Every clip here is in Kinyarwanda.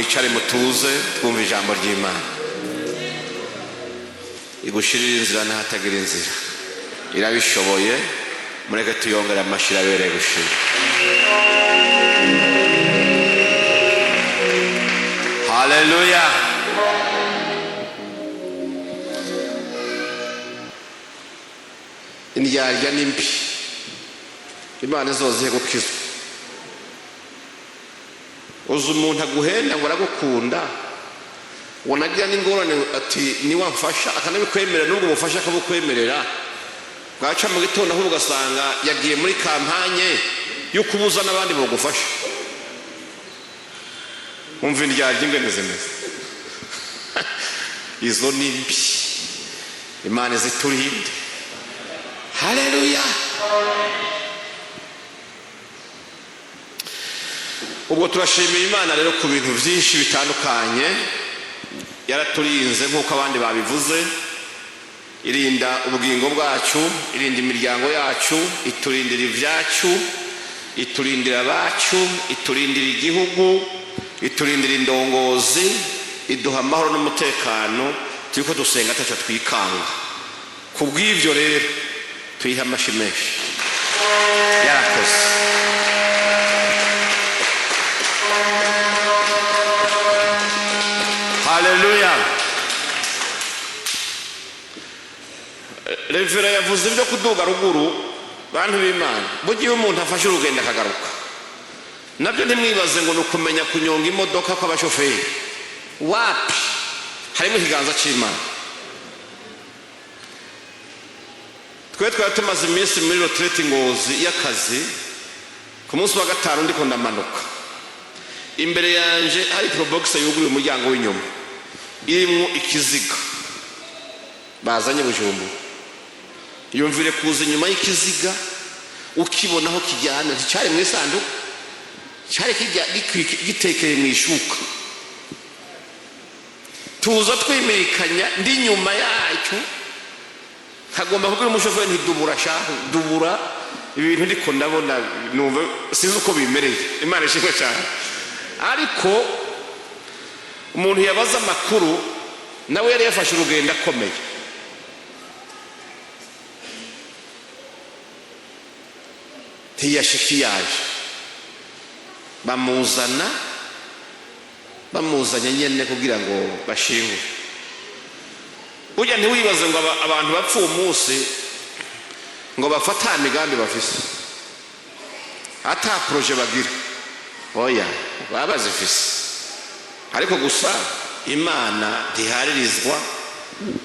mwicare mutuze twumva ijambo ry'Imana. Igushirira inzira n'ahatagira inzira, irabishoboye. Mureke tuyongera amashira abereye gushira. Haleluya. Indyarya n'imbi Imana izozihe gukizwa. Uzi umuntu aguhenda ngo aragukunda, wanagira n'ingorane ati niwamfasha akanabikwemerera, n'ubwo umufasha akabukwemerera, bwaca mu gitondo aho ugasanga yagiye muri kampanye yo kubuza n'abandi bagufasha. Umva indyarya ingene zimeze. Izo ni mbi. Imana ziturinde. Haleluya. Ubwo turashimira Imana rero ku bintu byinshi bitandukanye yaraturinze nk'uko abandi babivuze. Irinda ubugingo bwacu, irinda imiryango yacu, iturindira ibyacu, iturindira abacu, iturindira igihugu, iturindira indongozi, iduha amahoro n'umutekano. Turiko dusenga ataco twikanga. Kubw'ivyo rero tuyiha amashi menshi. Yarakoze. Haleluya. Revera yavuze ibyo kuduga ruguru. Bantu b'Imana, bugiye umuntu afashe urugendo akagaruka, nabyo ntimwibaze ngo nukumenya kunyonga imodoka kw'abashoferi. Wapi? Harimo ikiganza cy'Imana. Twari tumaze iminsi muri retraite Ngozi y'akazi. Ku munsi wa gatanu ndiko ndamanuka, imbere yanje hari probox yuguruye umuryango w'inyuma, irimo ikiziga bazanye Bujumbura. Yumvire kuza inyuma y'ikiziga, ukibona aho kijyana cyari mu isanduku, cyari gitekeye mu ishuka. Tuza twimirikanya ndi nyuma yacyo, nkagomba kubwira umushoferi ntidubura shahu, dubura ibintu ndiko ndabona, numva sinzi uko bimereye. Imana ishimwe cyane. Ariko umuntu yabaza amakuru nawe yari yafashe urugendo akomeye. Ntiyashikiyaje, bamuzanye nyene kugira ngo bashingure. Burya ntiwibaze ngo abantu bapfa umunsi ngo bafata imigambi bafise, ata projet bagira. Oya, baba zifise. Ariko gusa Imana ntiharirizwa,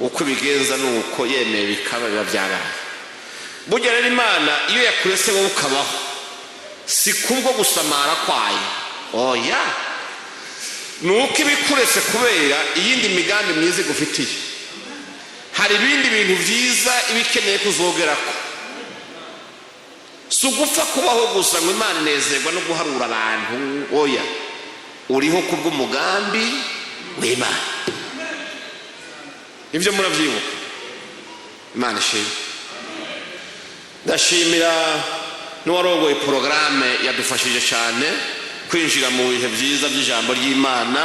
uko bigenza nuko yemeye bikaba biba byabaye. Burya rero Imana iyo yakurese wowe ukabaho, si kubwo gusamara kwayo. Oya, nuko ibikuretse kubera iyindi migambi myiza igufitiye. Hari ibindi bintu byiza ibikeneye kuzogerako. Si ugupfa kubaho gusa ngo Imana inezerwa no guharura abantu. Oya, uriho kubw'umugambi w'Imana. Ibyo muravyibuka. Imana ishimwe. Ndashimira n'uwarongoye porogaramu yadufashije cyane kwinjira mu bihe byiza by'ijambo ry'Imana,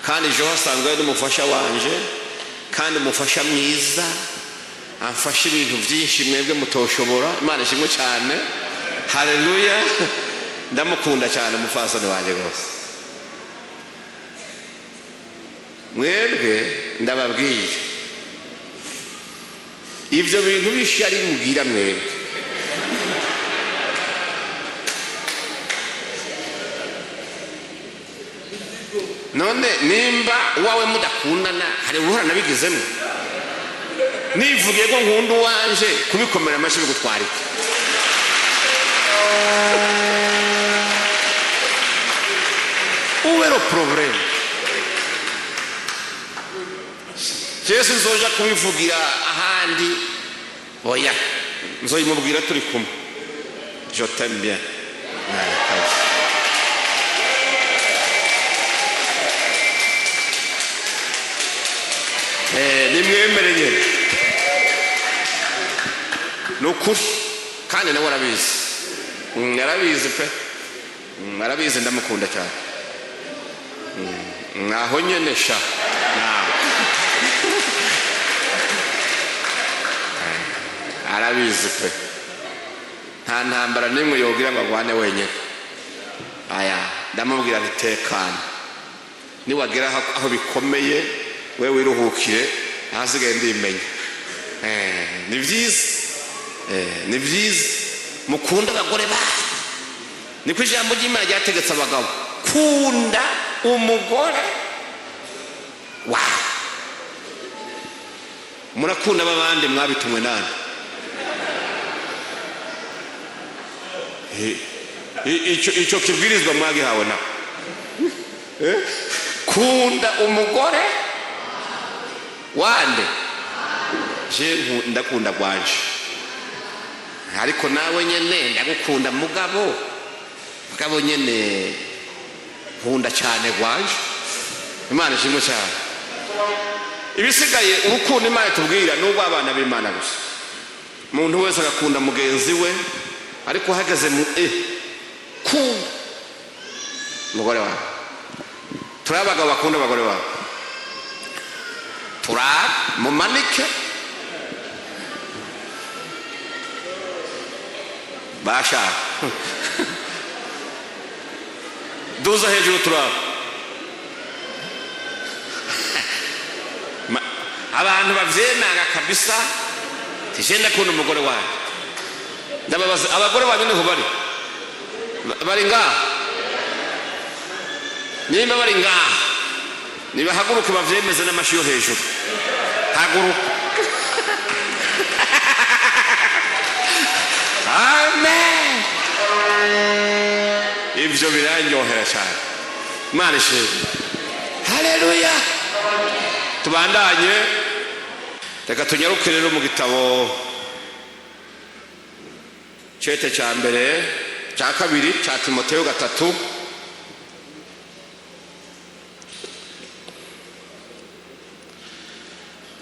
kandi ejo hasanzwe ari n'umufasha wanje, kandi umufasha mwiza, amfasha ibintu byinshi mwebwe mutoshobora. Imana ishimwe cyane. Haleluya. Ndamukunda cyane umufasoni wanje rwose. Mwebwe ndababwiye ibyo bintu bishari mugira mwebwe. None nimba wawe mudakundana hari uruhara nabigizemo? Nivugiye ko nkunda uwanje kubikomera amashyi bigutwarike. Uwero problem. Yesu nzoja kubivugira ahandi. Oya, nzoyimubwira turi kumwe. Je t'aime bien. Nimwemere nyine. Nukuri kandi nawe arabizi. Arabizi pe. Arabizi ndamukunda cyane. naho nyene sha arabizi pe nta ntambara nimwe yogira ngo agwane wenyine aya ndamubwira nti tekana niwagera aho bikomeye we wiruhukire ahasigaye ndimenya ni byiza mukunda abagore banyu niko ijambo ry'Imana ryategetse abagabo kunda umugore wawe murakunda abandi mwabitumwe nani icyo kibwirizwa mwagihawe na kunda umugore wande je ndakunda gwanje ariko nawe nyene ndagukunda mugabo nyene nkunda cyane gwanje Imana ishimwe cyane ibisigaye urukundo Imana tubwira n'ubwo abana b'Imana gusa umuntu wese agakunda mugenzi we ariko hagaze mu kunda umugore wawe turabagabo bakunda abagore bawe mumanike basha duza hejuru turaba abantu bavyemanga kabisa tishenda kuna umugore wawe ndababaza abagore banyu niho bari ngaha nimba bari ngaha nibahaguruke bavyemeze n'amashi yo hejuru haguruka amen ibyo biranyohera cyane Imana ishimwe haleluya tubandanye reka tunyaruke rero mu gitabo cete cya mbere cya kabiri cya Timoteyo 3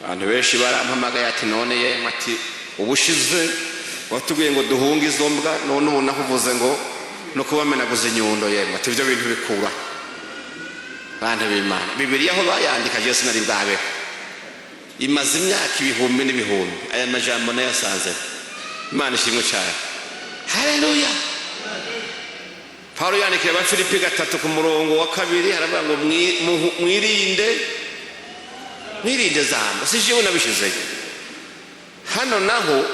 abantu benshi barampamagaye ati none ye mati ubushize watubwiye ngo duhunge izo mbwa none ubu nahuvuze ngo no kubamenaguza inyundo ye mati ibyo bintu bikura abantu b'Imana Bibiliya aho bayandika je sinari bwabe imaze imyaka ibihumbi n'ibihumbi aya majambo nayasanze Imana ishimwe cyane haleluya Paulo yandikira abafilipi 3 ku murongo wa 2 haravuga ngo mwirinde zambo si jewe nabishize hano naho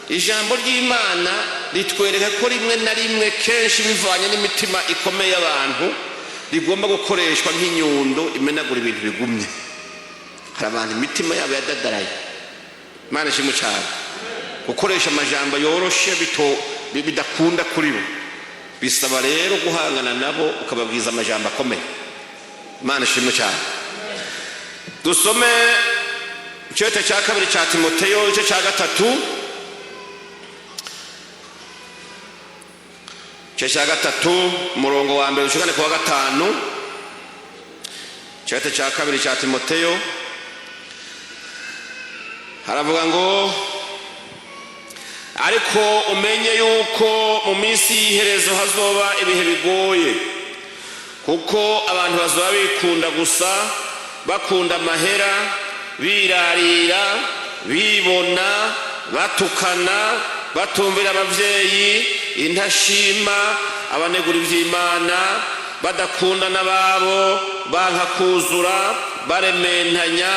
ijambo ry'Imana ritwereka ko rimwe na rimwe kenshi bivanye n'imitima ikomeye y'abantu rigomba gukoreshwa nk'inyundo imenagura ibintu bigumye hari abantu imitima yabo yadadaraye Imana ishimwe cyane gukoresha amajambo yoroshe bidakunda kuri bo bisaba rero guhangana nabo ukababwiza amajambo akomeye Imana ishimwe cyane dusome cete cya kabiri cya Timoteyo cyo cya 3 cya 3 murongo wa 1 ushikane kwa 5 cete cya kabiri cya Timoteyo haravuga ngo ariko umenye yuko mu minsi y'iherezo hazoba ibihe bigoye kuko abantu bazoba bikunda gusa bakunda amahera birarira bibona batukana batumvira abavyeyi intashima abanegura ivy'Imana badakunda nababo banka kuzura barementanya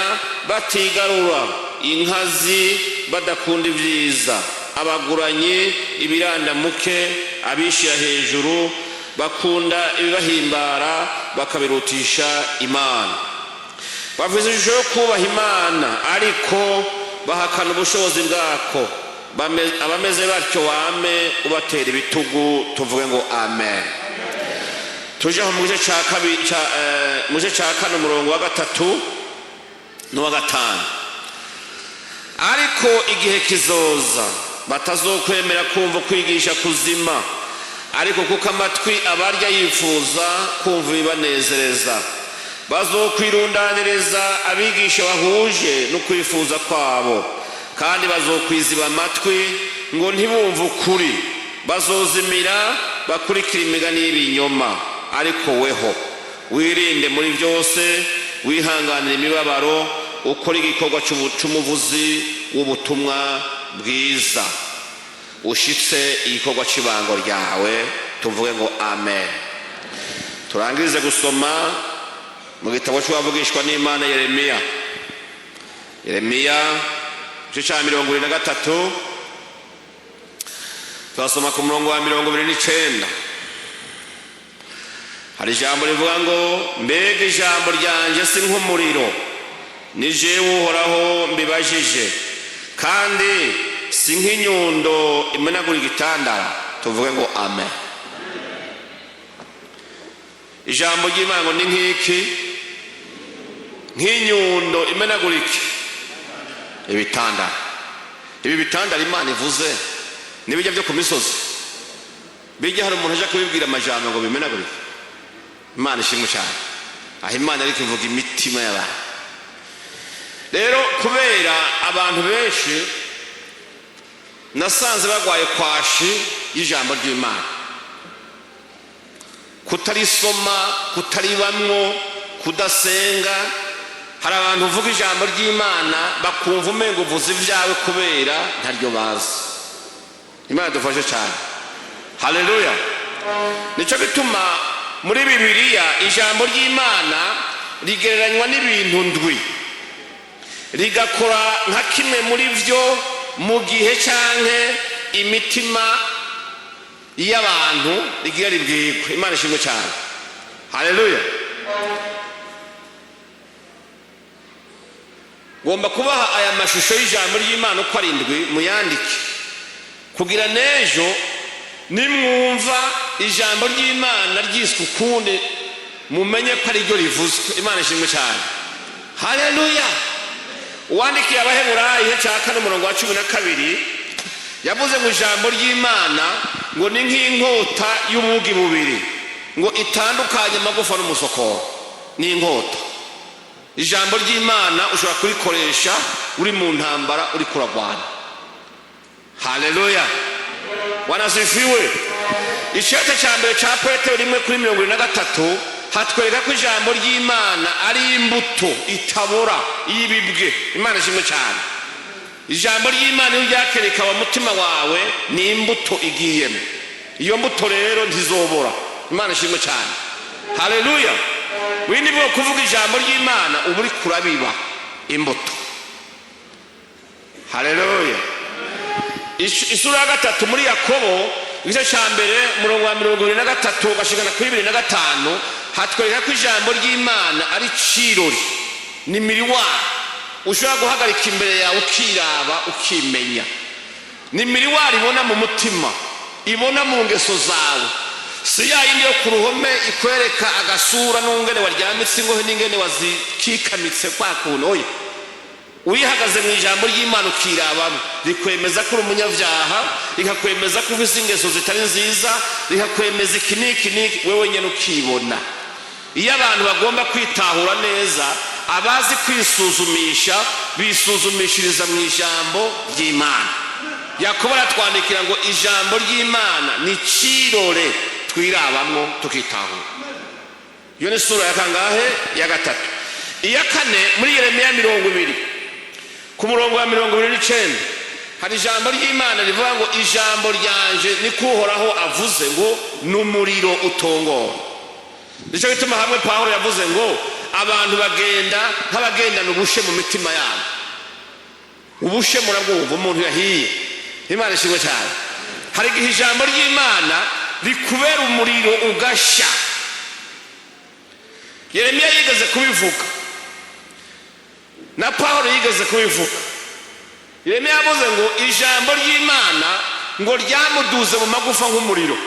batigarura inkazi badakunda ivyiza abaguranye ibirandamuke abishira hejuru bakunda ibibahimbara bakabirutisha Imana bavuze ijoro kubaha Imana ariko bahakana ubushobozi bwako abameze batyo wame ubatera ibitugu tuvuge ngo amen tuje mu gice cya kabiri mu gice cya 4 murongo wa 3 no wa 5 ariko igihe kizoza batazokwemera kumva kwigisha kuzima ariko kuko amatwi abarya yifuza kumva bibanezereza bazokwirundaniriza abigisha bahuje no kwifuza kwabo kandi bazokwiziba amatwi ngo ntibumve ukuri bazozimira bakurikira imigani y'ibinyoma ariko weho wirinde muri byose, wihanganira imibabaro, ukora igikorwa cy'umuvuzi w'ubutumwa bwiza, ushitse igikorwa cy'ibango ryawe. Tuvuge ngo amen. Turangirize gusoma mu gitabo cy'uwavugishwa n'Imana Yeremiya igice cya 23, turasoma ku murongo wa 29. Hari ijambo rivuga ngo mbega ijambo ryanjye si nk'umuriro, ni jewe Uhoraho mbibajije, kandi si nk'inyundo imenagura igitandara. Tuvuge ngo amen. Ijambo ry'Imana ngo ni nk'iki? Nk'inyundo imenagura iki? Ibitandara. Ibi bitandara Imana ivuze n'ibijya byo ku misozi, bijya hari umuntu aje kubibwira amajambo ngo bimenagure. Imana ishimwe cyane. Aho Imana ariko ivuga imitima y'abantu. Rero kubera abantu benshi nasanze bagwaye kwashi y'ijambo ry'Imana, kutarisoma, kutaribamwo, kudasenga. Hari abantu uvuga ijambo ry'Imana bakumva umengo uvuze ibyawe kubera ntaryo bazi. Imana dufashe cyane. Haleluya. Nicyo bituma muri Bibiliya ijambo ry'Imana rigereranywa n'ibintu ndwi, rigakora nka kimwe muri byo mu gihe cyanke imitima y'abantu rigira ribwirwa. Imana ishimwe cyane. Haleluya. Ngomba kubaha aya mashusho y'ijambo ry'Imana uko ari ndwi, muyandike kugira n'ejo nimwumva ijambo ry'Imana ryiswe ukundi mumenye ko ari ryo rivuzwe. Imana ishimwe cyane. Haleluya. Uwandikiye Abaheburayo igice cya 4 umurongo wa 12 yavuze ngo ijambo ry'Imana ngo ni nk'inkota y'umugi bubiri, ngo itandukanye amagufa n'umusokoro. Ni inkota. Ijambo ry'Imana ushobora kurikoresha uri mu ntambara, uri kuragwana. Haleluya. Wanasifiwe. Icyete cya mbere cya Petero 1:23 hatwereka ko ijambo ry'Imana ari imbuto itabora y'ibibwe. Imana ishimwe cyane. Ijambo ry'Imana iyo ryakereka mu mutima wawe ni imbuto igiyemo. Iyo mbuto rero ntizobora. Imana ishimwe cyane. Haleluya. Windi bwo kuvuga ijambo ry'Imana ubu uri kurabiba imbuto. Haleluya. Isura ya 3 muri Yakobo igice cya mbere umurongo wa 23 gashikana kuri 25 hatwereka ko ijambo ry'Imana ari cirori, ni miriwari ushobora guhagarika imbere yawe ukiraba ukimenya. Ni miriwari ibona mu mutima, ibona mu ngeso zawe. Si ya yindi yo ku ruhome ikwereka agasura n'ungene waryamitse ingohe n'ingene wazikikamitse kwa kuntu. Oya, uyihagaze mu ijambo ry'Imana ukirabamo, rikwemeza ko uri umunyabyaha, rikakwemeza ko ufite ingeso zitari nziza, rikakwemeza iki n'iki, wewe nyine ukibona. Iyo abantu bagomba kwitahura neza, abazi kwisuzumisha bisuzumishiriza mu ijambo ry'Imana. Yakobo aratwandikira ngo ijambo ry'Imana ni cirore twirabamwo tukitahura. Iyo ni sura ya kangahe? Ya 3. Iya 4 muri Yeremiya 20 ku murongo wa 29 hari ijambo ry'Imana rivuga ngo ijambo ryanje ni Uhoraho avuze ngo n'umuriro utongora. Nicyo gituma hamwe Pawulo yavuze ngo abantu bagenda nk'abagendana ubushe mu mitima yabo. Ubushe murabwumva umuntu yahiye. Imana ishimwe cyane. Hari igihe ijambo ry'Imana rikubera umuriro ugasha. Yeremiya yigeze kubivuga na Pawulo yigeze kubivuga. Yeremiya yavuze ngo ijambo ry'Imana ngo ryamuduze mu magufa nk'umuriro.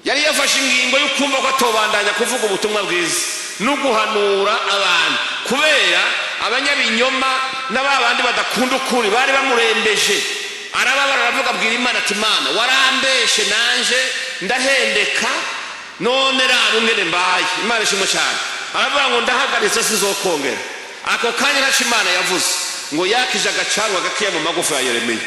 Yari yafashe ingingo yo kumva ko atobandanya kuvuga ubutumwa bwiza no guhanura abantu, kubera abanyabinyoma n'ababandi badakunda ukuri bari bamurembeje. Arababara aravuga abwira Imana ati Imana warambeshe nanje ndahendeka, none raba ngene mbaye. Imana ishimwe cyane. Aravuga ngo ndahagaritse sizokongera. Ako kanya ntaco Imana yavuze ngo yakije agacanwa gakiya mu magufa ya Yeremiya.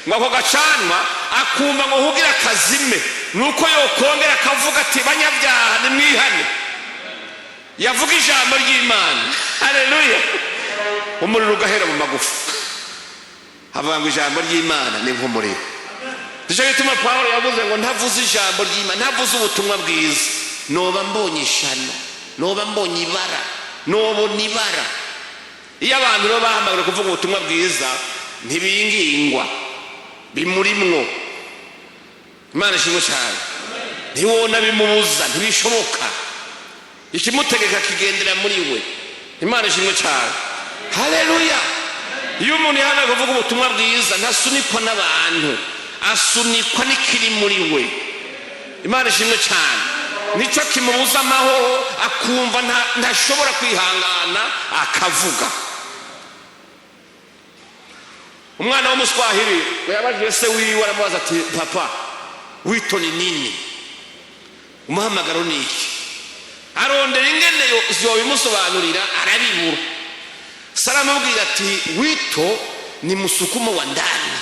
Ngo ako gacanwa akumva ngo hugira kazime nuko yokongera akavuga ati banyabyaha nimwihane, yavuga ijambo ry'Imana. Haleluya. Umuriro ugahera mu magufa. Havuga ngo ijambo ry'Imana ni nk'umuriro. Nicyo gituma Pawulo yavuze ngo ntavuze ijambo ry'Imana, ntavuze ubutumwa bwiza, noba mbonye ishano, noba mbonye ibara, nobona ibara. Iyo abantu rero bahamagara kuvuga ubutumwa bwiza ntibingingwa, bimurimwo. Imana ishimwe cyane. Ntiwona bimubuza, ntibishoboka. Ikimutegeka kigendera muri we. Imana ishimwe cyane. Haleluya. Iyo umuntu yahamagara kuvuga ubutumwa bwiza ntasunikwa n'abantu, asunikwa n'ikiri muri we. Imana ishimwe cyane. Nicyo kimubuza amahoro, akumva ntashobora kwihangana, akavuga. Umwana w'umuswahili yabajije se wiwe, aramubaza ati papa wito ni nini, umuhamagaro ni iki? Arondera ingene yobimusobanurira, arabibura. Sara amubwira ati wito ni musukumo wa ndani.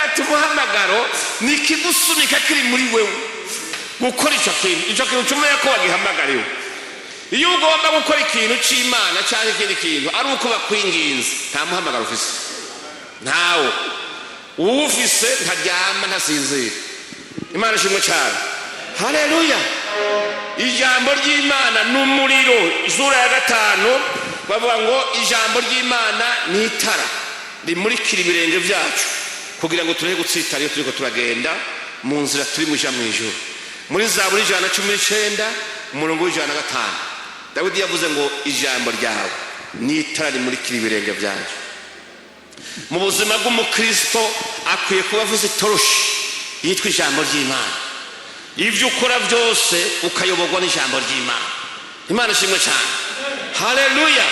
Ati umuhamagaro ni ikigusunika kiri muri wewe gukora icyo kintu cyumenya ko wagihamagariwe. Iyo ugomba gukora ikintu cy'Imana cyangwa ikindi kintu ari uko bakwinginze, nta muhamagaro ufise, ntawo. Uwufise ntaryama ntasinzira. Imana ishimwe cyane. Haleluya. Ijambo ry'Imana n'umuriro. Sura ya 5 bavuga ngo ijambo ry'Imana ni itara rimurikira ibirenge byacu kugira ngo tureke gutsitara iyo turiko turagenda mu nzira turi muja mu ijuru. Muri Zaburi 119 umurongo w'ijana 5 Dawidi yavuze ngo ijambo ryawe ni itara rimurikira ibirenge byacu. Mu buzima bw'umukristo akwiye kuba avuze itoroshi yitwa ijambo ry'Imana. Ibyo ukora byose ukayoborwa n'ijambo ry'Imana. Imana ishimwe cyane. Haleluya.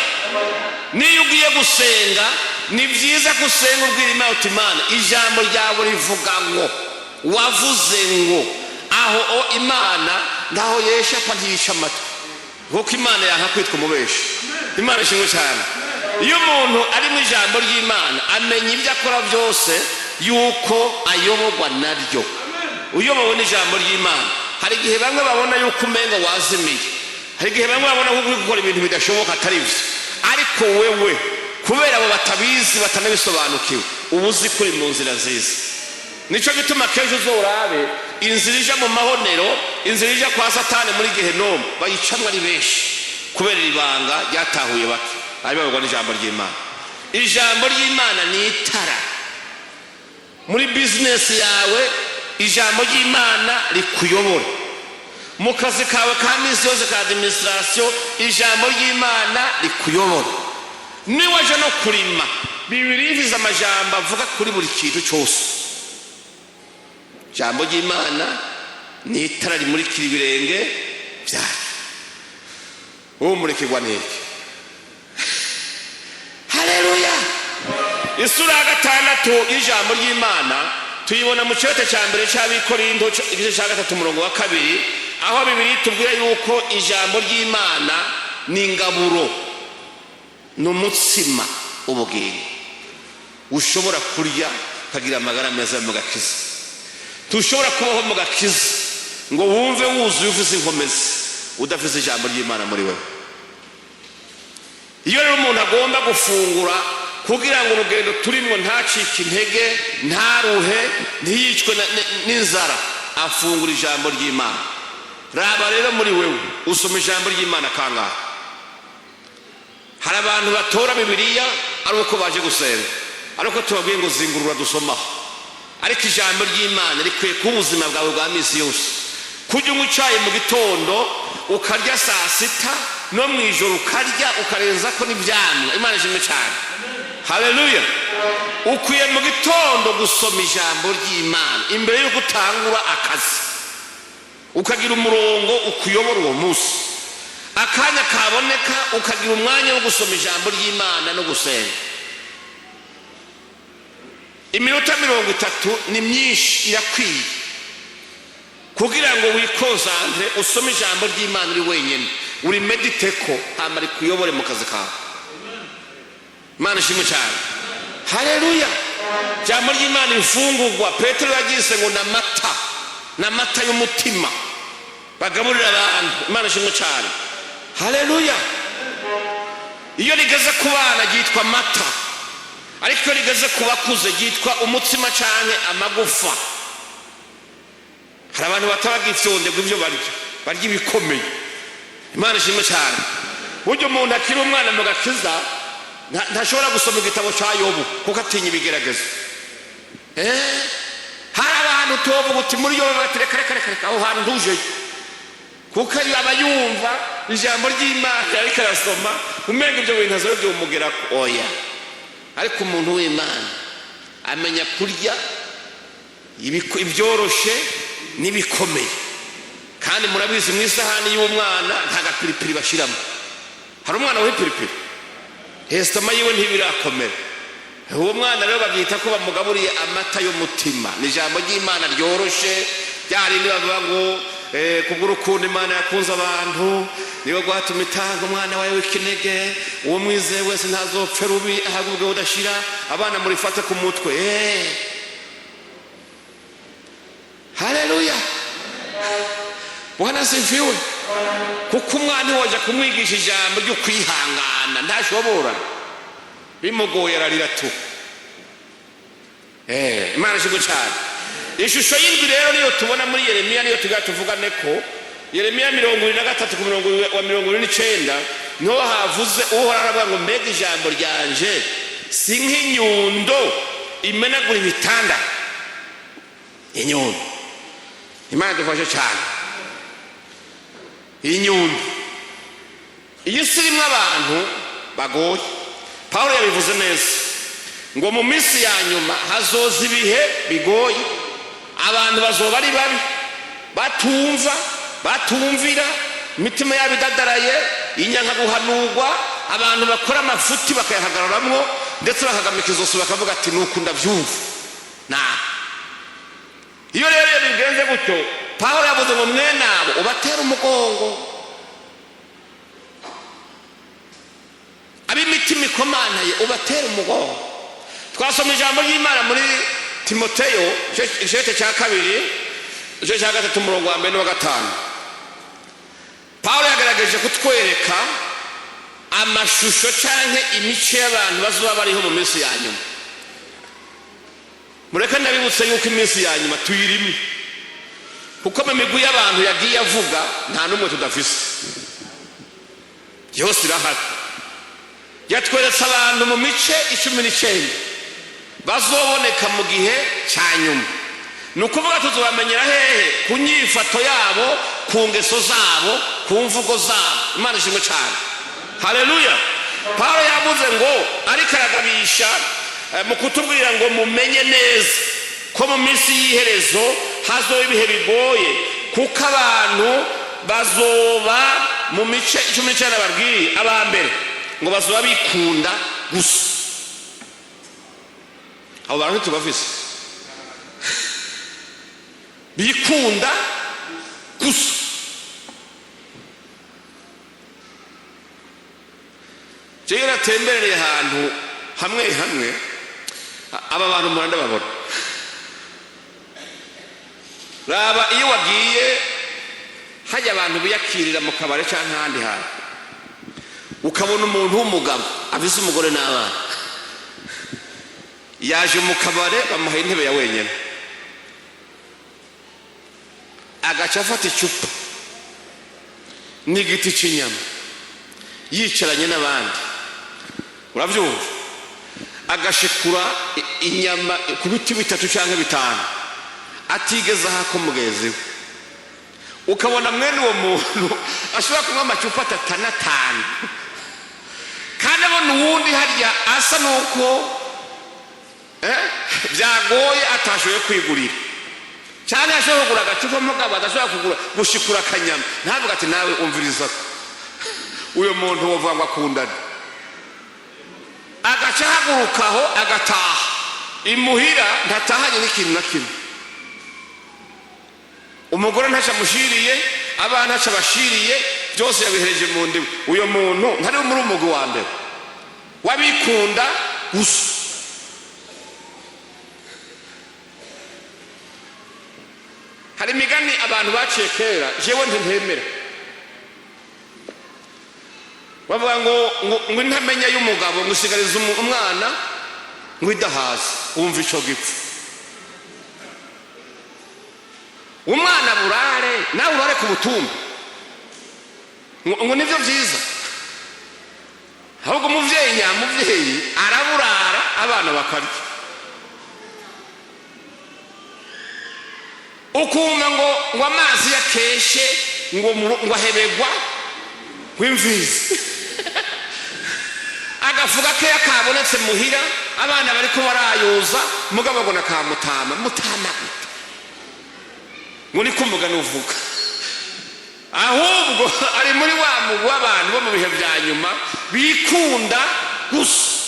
Niyo ugiye gusenga ni byiza gusenga ubwira Imana uti Imana ijambo ryawe rivuga ngo, wavuze ngo, aho Imana ndaho yesha pantisha amatwi kuko Imana yanka kwitwa umubesha. Imana ishimwe cyane. Iyo umuntu ari mu ijambo ry'Imana amenya ibyo akora byose yuko ayoborwa naryo. Uyobowe n'ijambo ry'Imana. Hari igihe bamwe babona yuko umenga wazimiye, hari igihe bamwe babona ko gukora ibintu bidashoboka atari byo, ariko wewe kubera abo batabizi batanabisobanukiwe ubu uzi kuri mu nzira nziza. Nicyo gituma kenshi uzorabe inzira ija mu mahonero, inzira ija kwa Satani muri Gehenomu bayicamwa ari benshi kubera ibanga ryatahuye bake, ari bayoborwa n'ijambo ry'Imana. Ijambo ry'Imana ni itara. Muri business yawe ijambo ry'Imana rikuyobora. Mu kazi kawe ka misi yose ka administration ijambo ry'Imana rikuyobora. Ni waje no kurima bibiriviza amajambo avuga kuri buri kintu cyose. Ijambo ry'Imana ni itara rimurikira ibirenge byacu. Uwo murekegwa niki? Haleluya. Isura ya 6 y'ijambo ry'Imana tuyibona mu cyote cya mbere cy'Abikorinto igice cya 3 umurongo wa 2, aho Bibiri tubwira yuko ijambo ry'Imana ni ingaburo, n'umutsima ubugingo ushobora kurya kagira amagara meza mu gakiza. Tushobora kubaho mu gakiza ngo wumve wuzuye ufise inkomezi udafise ijambo ry'Imana muri wewe. Iyo rero umuntu agomba gufungura kugira ngo urugendo turimo ntacike intege, ntaruhe, ntiyicwe n'inzara, afungura ijambo ry'Imana. Raba rero muri wewe usoma ijambo ry'Imana kangahe? Hari abantu batora Bibiliya ari uko baje gusenga, ariko tubabwiye ngo zingurura dusomaho. Ariko ijambo ry'Imana rikwiye ku buzima bwawe bwa misi yose. Kujya umucaye mu gitondo ukarya saa 6 no mu ijoro ukarya ukarenza ko n'ibyamwa. Imana ishimwe cyane. Haleluya. Ukwiye mu gitondo gusoma ijambo ry'Imana imbere yo gutangura akazi, ukagira umurongo ukuyobora uwo munsi. Akanya kaboneka ukagira umwanya wo gusoma ijambo ry'Imana no gusenga. Iminota 30 ni myinshi, irakwiye kugira ngo wikonsantre usome ijambo ry'Imana uri wenyine, uri medite ko hama rikuyobore mu kazi kawe. Imana ishimwe cyane. Haleluya. jambo ry'Imana imfungurwa Petero yagize ngo n'amata y'umutima bagaburira abantu. Imana ishimwe cyane, haleluya. Iyo rigeze ku bana ryitwa amata, ariko iyo rigeze ku bakuze ryitwa umutsima cyane amagufa. Hari abantu batabagifyonde ibyo barya ibikomeye. Imana ishimwe cyane. Buryo umuntu akiri umwana mu gakiza ntashobora gusoma igitabo cya Yobu kuko atinya ibigeragezo. Hari abantu tuvuga uti muri Yobu batireka aho hantu ntuje, kuko aba yumva ijambo ry'Imana ariko arasoma umenga ibyo bintu azobe byumugera oya. Ariko umuntu w'Imana amenya kurya ibyoroshe n'ibikomeye. Kandi murabizi mu isahani y'umwana nta gapiripiri bashiramo. Hari umwana w'ipiripiri hesitoma yiwe ntibirakomera. Uwo mwana rero babyita ko bamugaburiye amata y'umutima. Ni ijambo ry'Imana ryoroshe, ryarindi bavuga ngo kubw'urukundo Imana yakunze abantu niwe gwatuma itanga umwana wawe w'ikinege, uwo mwizeye wese ntazopfe rubi ahagubwe udashira, abana murifate ku mutwe. Haleluya, Bwana asifiwe. Kuko umwana waje kumwigisha ijambo ryo kwihangana ntashobora, bimugoye ararira tu. Imana ishimwe cyane. Ishusho y'indwi rero niyo tubona muri Yeremiya, niyo tuvugane ko Yeremiya 23 ku murongo wa 29 niho havuze Uhoraho aravuga ngo mbega ijambo ryanje si nk'inyundo imenagura ibitanda. Inyundo, Imana dufashe cyane. Inyundo iyo irimo abantu bagoye. Pawulo yabivuze neza ngo mu minsi ya nyuma hazoza ibihe bigoye, abantu bazoba ari babi, batumvira, imitima yabo idadaraye, inyanka guhanurwa, abantu bakora amafuti bakayahagararamwo ndetse bakagamika izosi bakavuga ati nuko ndabyumva. Iyo rero bigenze gutyo, Pawulo yavuze ngo mwene abo ubatera umugongo, ab'imitima ikomanaye ubatera umugongo. Twasoma ijambo ry'Imana muri Timoteyo igice cya 2 igice cya 3 umurongo wa 4 n'uwa 5. Pawulo yagaragaje kutwereka amashusho cyangwa imico y'abantu bazoba bariho mu minsi ya nyuma. Mureka ndabibutse yuko iminsi ya nyuma tuyirimo, kuko mu migwi y'abantu yagiye avuga nta n'umwe tudafise, yose irahari. Yatweretse abantu mu mice 19 bazoboneka mu gihe cya nyuma. Ni ukuvuga tuzabamenyera hehe? Ku nyifato yabo, ku ngeso zabo, ku mvugo zabo. Imana ishimwe cyane, haleluya. Pawulo yavuze ngo ariko aragabisha mu kutubwira ngo mumenye neza ko mu minsi y'iherezo hazoba ibihe bigoye, kuko abantu bazoba mu mice 19 babwiye abambere ngo bazoba bikunda gusa. Abo bantu tubafise bikunda gusa. Jewe natembereye ahantu hamwe aba bantu muranda babona. Raba iyo wagiye hajya abantu biyakirira mu kabare cyangwa ahandi hantu, ukabona umuntu w'umugabo afise umugore n'abana, yaje mu kabare bamuhaye intebe ya wenyine, agaca afata icupa n'igiti cy'inyama yicaranye n'abandi, urabyumva, agashikura inyama ku biti 3 cyangwa 5 atigeze ahako mugezi we. Ukabona mwene uwo muntu ashobora kunywa amacupa 3 na 5, kandi abona uwundi harya asa nuko byagoye atashoboye kwigurira, cyane ashobora kugura agacupa mugabo adashobora kugura gushikura akanyama. Ntavuga ati nawe umviriza uyo muntu wovuga ngo akundana, agaca hagurukaho agataha imuhira, ntatahanye n'ikintu na kimwe. Umugore ntaca mushiriye, abana ntaca bashiriye, byose yabihereje mu ndiwe. Uyo muntu ntari muri umugwi wa mbere wabikunda gusa. hari imigani abantu baciye kera jewe ntemera bavuga ngo intamenya y'umugabo ngo usigariza umwana ngo idahaza wumva ico gipfu umwana burare nawe urare ku butumba ngo nivyo vyiza ahubwo umuvyeyi araburara abana bakarya ukumva ngo amazi yakeshe ngo ahebegwa w'imvizi agafuga ke yakabonetse muhira abana bariko barayoza mugabo ngo nakamutama ngo ni kumbuga nuvuga ahubwo ari muri wa mugwi w'abantu bo mu bihe bya nyuma bikunda gusa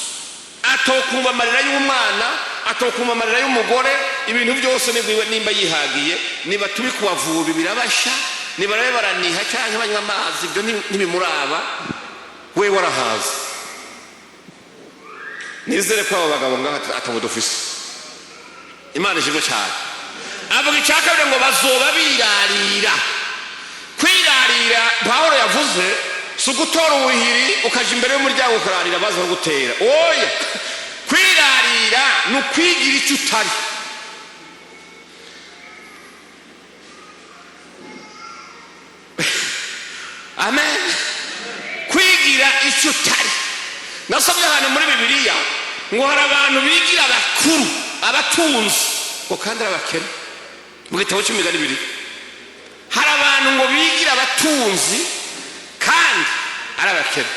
atokumva amarira y'umwana atokumva amarira y'umugore ibintu byose nimba yihagiye niba turi kubavubi birabasha niba baraniha cyangwa banywa amazi ibyo ntibimuraba we warahaza nizere ko abo bagabo ngaho atabo dufise imana ishimwe cyane avuga icyakabiri ngo bazoba birarira kwirarira Pawulo yavuze si ugutora ubuhiri ukaja imbere y'umuryango ukararira baza gutera oya kwirarira ni ukwigira icyo utari amen kwigira icyo utari nasomye ahantu muri Bibiliya ngo hari abantu bigira abakuru abatunzi ngo kandi ari abakene mu gitabo cy'imigani 2 hari abantu ngo bigira abatunzi kandi ari abakene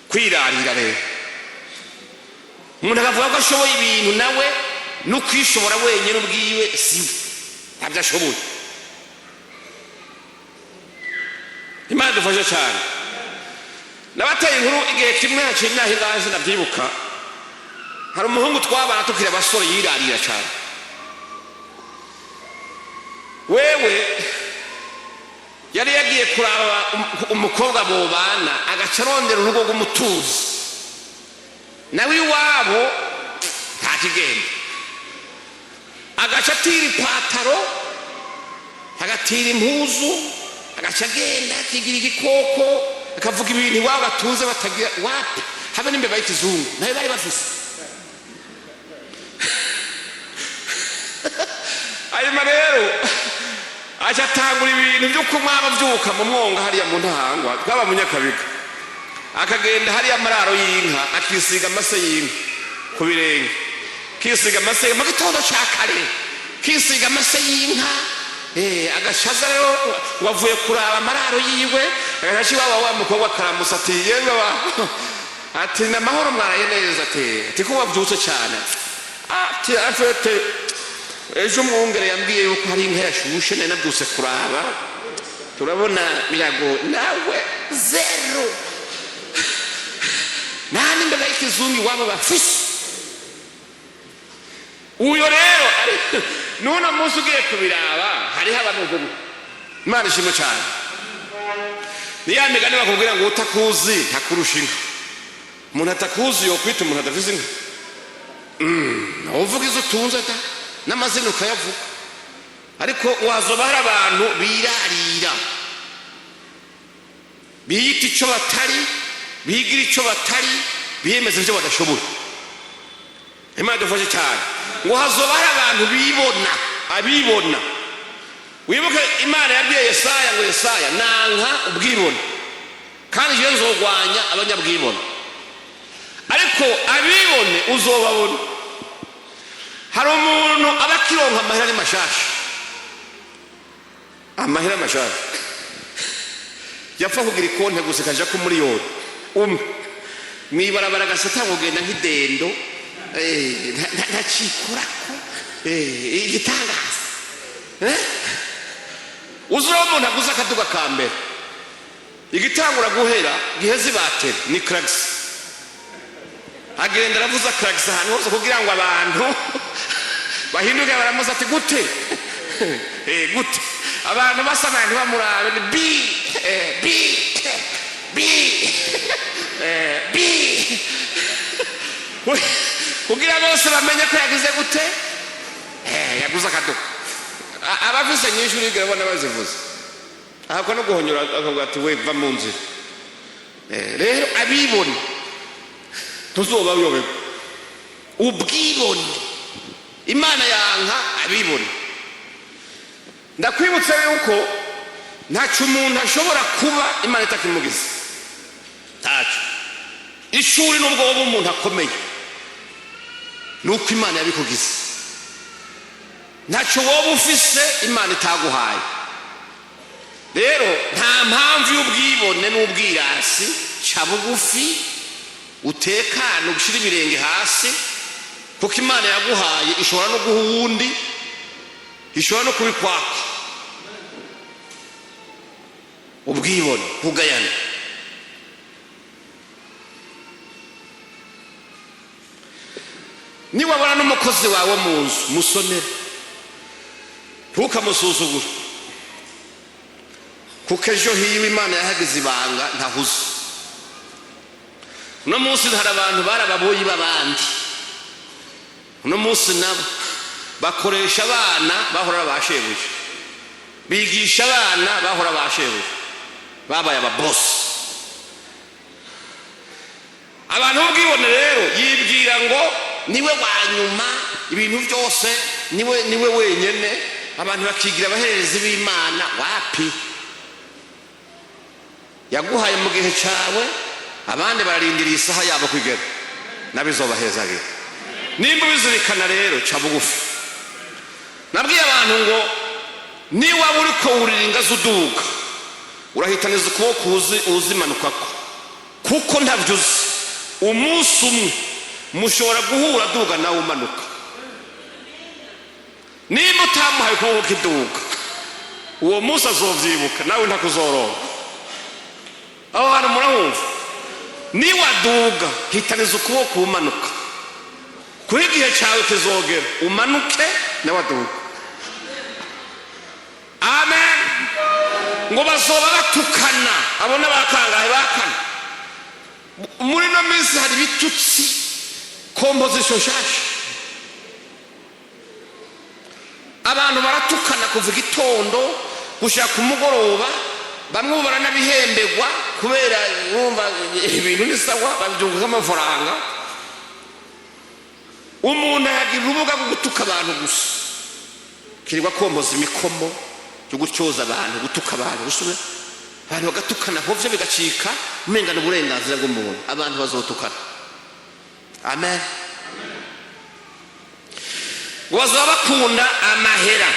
kwirarira rero umuntu akavuga ko ashoboye ibintu nawe no kwishobora wenyine ubwiwe si ntabyo ashoboye imana dufashe cyane nabateye inkuru igihe kimwe haciye imyaka ingahe nabyibuka hari umuhungu twabana tukiri abasore yirarira cyane wewe yari yagiye kuraba umukobwa bobana agaca arondera urugo rw'umutuzi nawe iwabo nta kigenda agaca atira ipataro agatira impuzu agaca agenda akigira igikoko akavuga ibintu iwabo batuze batagira wapi habe n'imbeba y'ikizungu nawe bari bafise hanyuma rero aca atangura ibintu byo kumwaba byuka mu mwonga hariya mu ntahangwa twaba mu Nyakabiga akagenda hariya amararo y'inka akisiga amase y'inka ku birenge kisiga amase mu gitondo cya kare kisiga amase y'inka agashaza rero wavuye kuraba amararo yiwe agashi wa mukobwa akaramusa ati yewe ati namahoro mwaraye neza ati ko wabyutse cyane ati afite ejo mwongere yambwiye yuko hari inka yashushe nari nabyutse kuraba turabona birago nawe zero nani mbega y'ikizungu iwabo bafise uyo rero none munsi ugiye kubiraba hariho abantu imana ishimwe cyane niya migani bakubwira ngo utakuzi ntakurusha inka umuntu atakuzi yokwita umuntu adafise inka uvuga izo utunze ta n'amazina ukayavuga ariko wazoba hari abantu birarira biyita icyo batari bigira icyo batari biyemeza ibyo badashoboye imana dufashe cyane ngo hazoba hari abantu abibona wibuke imana yabwiye Yesaya ngo Yesaya nanka ubwibone kandi je nzogwanya abanyabwibone ariko abibone uzobabona hari umuntu abakironka amahera ni mashasha amahera mashasha yapfa kugira ikonte gusa kaja ku miliyoni umwe mwibarabara gasata kugenda nk'idendo ntacikurako igitangaza uzura umuntu aguze akaduga ka mbere igitangura guhera giheze bateri ni kragisi agenda aravuza kragisi ahantu hose kugira ngo abantu bahinduke baramuza ati gute gute abantu basamaye ntibamurabe ni kugira bose bamenye ko yagize gute yaguze akaduga abafise nyinshi urigera bona bazivuze ahako no guhonyora akavuga ati we va mu nzira. Rero abibona tuzoba biyobe ubwibone Imana yanka abibona. Ndakwibutsa yuko ntacu umuntu ashobora kuba Imana itakimugize. Tacu ishuri nubwo wowe umuntu akomeye nuko Imana yabikugize. Ntacu wowe ufise Imana itaguhaye. Rero nta mpamvu y'ubwibone n'ubwirasi, ca bugufi utekane ugushira ibirenge hasi, kuko Imana yaguhaye ishobora no guha uwundi, ishobora no kubikwaka. Ubwibone kugayana. Ni wabona n'umukozi wawe mu nzu musonera ntukamusuzugura, kuko ejo hiwe Imana yahagize ibanga ntahuze. Uno munsi hari abantu barababoyi b'abandi. Uno munsi nabo bakoresha abana bahora bashebuye, bigisha abana bahora bashebuye, babaye ababosi. Abantu b'ubwibone rero yibwira ngo niwe wanyuma ibintu byose, niwe wenyene. Abantu bakigira abaherezi b'Imana. Wapi? Yaguhaye mu gihe cyawe, abandi bararindiriye isaha yabo kwigera, nabizobahezagira. Nimba bizirikana rero ca bugufi. Nabwiye abantu ngo niba uriko uriringa zuduga urahitaniza ukuboko uzimanukako, kuko ntavyuzi umunsi umwe mushobora guhura duga nawe umanuka. Nimba utamuhaye ukuboko kiduga uwo munsi azovyibuka nawe ntakuzoronka. Aho hantu murahumva? Niwaduga hitaniza ukuboko umanuka, kuri igihe cyawe kizogera umanuke nawaduga. Amen. Ngo bazoba batukana abona bakangahe bakana. Muri no minsi hari bitutsi composition shasha. Abantu baratukana kuva igitondo gushaka kumugoroba, bamwe baranabihembegwa kubera urumva ibintu ni sawa, babyunguka amafaranga. Umuntu yagira urubuga rwo gutuka abantu gusa, kirirwa komboza imikomo yo gutyoza abantu, gutuka abantu gusube abantu bagatukana hovyo bigacika umenga n'uburenganzira bw'umuntu. Abantu bazotukana. Amen. Waza bakunda amahera.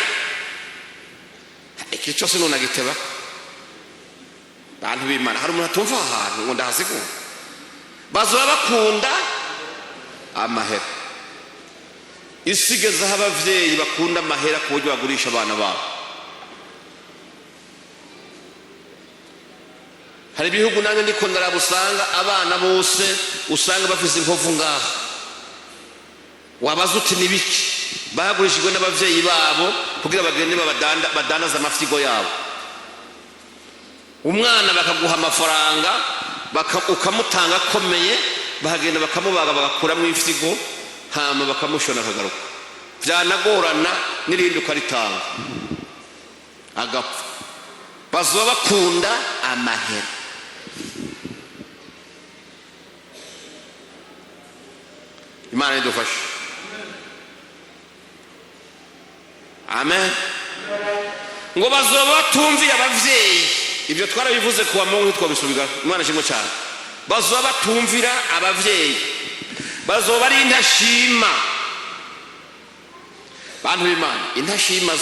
Iki cyose none agiteba abantu b'Imana. Hari umuntu atumva ahantu ngo ndahazigo bazoba bakunda amahera. Isigeze abavyeyi bakunda amahera ku buryo bagurisha abana babo. Hari ibihugu nange ndiko ndarabusanga abana bose usanga bafise inkovu ngaha. Wabaza uti nibiki? Bagurishijwe n'abavyeyi babo kugira bagende badanaza amafyigo yabo. Umwana bakaguha amafaranga ukamutanga akomeye, bahagenda bakamubaga bagakuramo ifyigo, hama bakamushona akagaruka. Vyanagorana n'irindi ukaritanga agapfa. Bazoba bakunda amahera. Imana idufashe. Amen. Ngo bazoba batumviye abavyeyi. Ibyo twarabivuze kuwa Mungu twabisubiga. Imana shimwe cyane. Bazoba batumvira abavyeyi. Bazoba ari intashima. Bantu b'Imana, intashima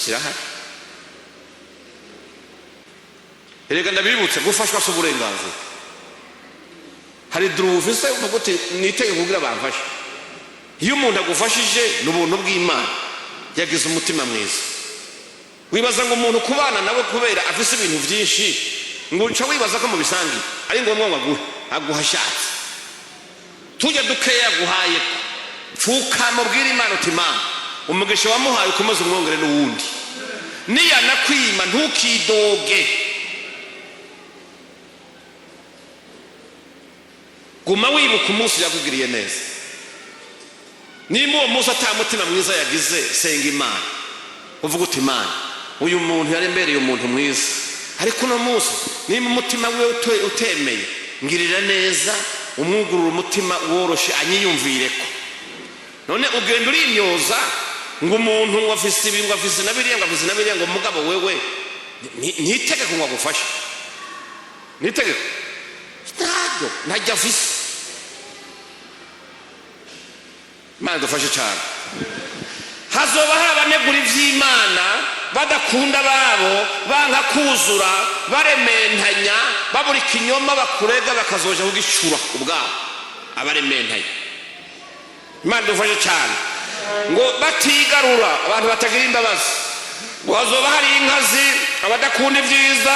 zirahari. Erega ndabibutse gufashwa s'uburenganzira. Hari druvise uvuga uti nitege kugira bamfashe. Iyo umuntu agufashije n'ubuntu bw'Imana yagize umutima mwiza. Wibaza ngo umuntu kubana nawe kubera afise ibintu byinshi ngo uca wibaza ko mu bisangi ari ngombwa ngo aguhashatse. Tujya dukeya guhaye pfuka mubwira Imana uti Imana umugisha wamuhaye ukomeze umwongere n'uwundi. Niya nakwima ntukidoge. Guma wibuka umunsi yakugiriye neza. Nimba uwo munsi atamutima mwiza yagize senga Imana. uvuga uti Imana uyu muntu yarembereye umuntu mwiza, ariko uno munsi niba umutima we utemeye, ngirira neza umwugurura umutima woroshe anyiyumvireko. None ugenda urimyoza ngo umuntu ngo afise ibi ngo afise nabiriya ngo mugabo wewe ntitegeko ngo agufashe, ntitegeko ntabwo ntajya afise. Imana dufashe cyane. Hazoba hari abanegura ivy'Imana badakunda babo, banka kuzura, barementanya, babura ikinyoma bakurega bakazoja kugicura ubwabo abarementanya. Imana dufashe cyane. Ngo batigarura abantu batagira imbabazi. Ngo hazoba hari inkazi, abadakunda ibyiza,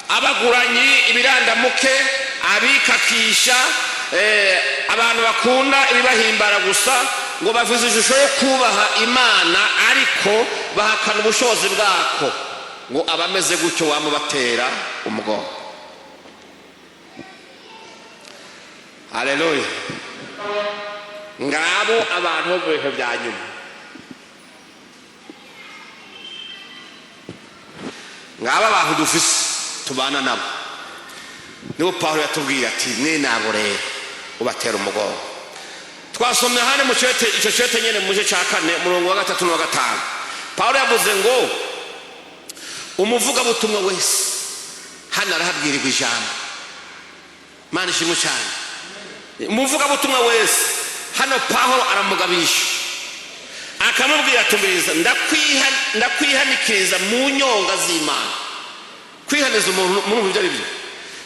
abaguranyi, ibirandamuke, abikakisha, abantu bakunda ibibahimbara gusa, ngo bafise ishusho yo kubaha Imana ariko bahakana ubushobozi bwako. Ngo abameze gutyo wamubatera umugongo. Haleluya. Ngabo abantu bo bihe bya nyuma. Ngaba abantu dufise tubana nabo. Nibo Paulo yatubwira ati mwe nabo rero ubatera umugongo. Twasomye hane mu cete ico cete nyene mu cya 4 murongo wa 3 na 5. Paulo yavuze ngo umuvuga butumwa wese hana arahabwirirwa ijambo. Mana ishimwe cyane. Umuvuga butumwa wese hano Paulo aramugabisha akamubwira atumbiriza ndakwihanikiriza mu nyonga z'Imana. Kwihaniza umuntu mu byo aribyo,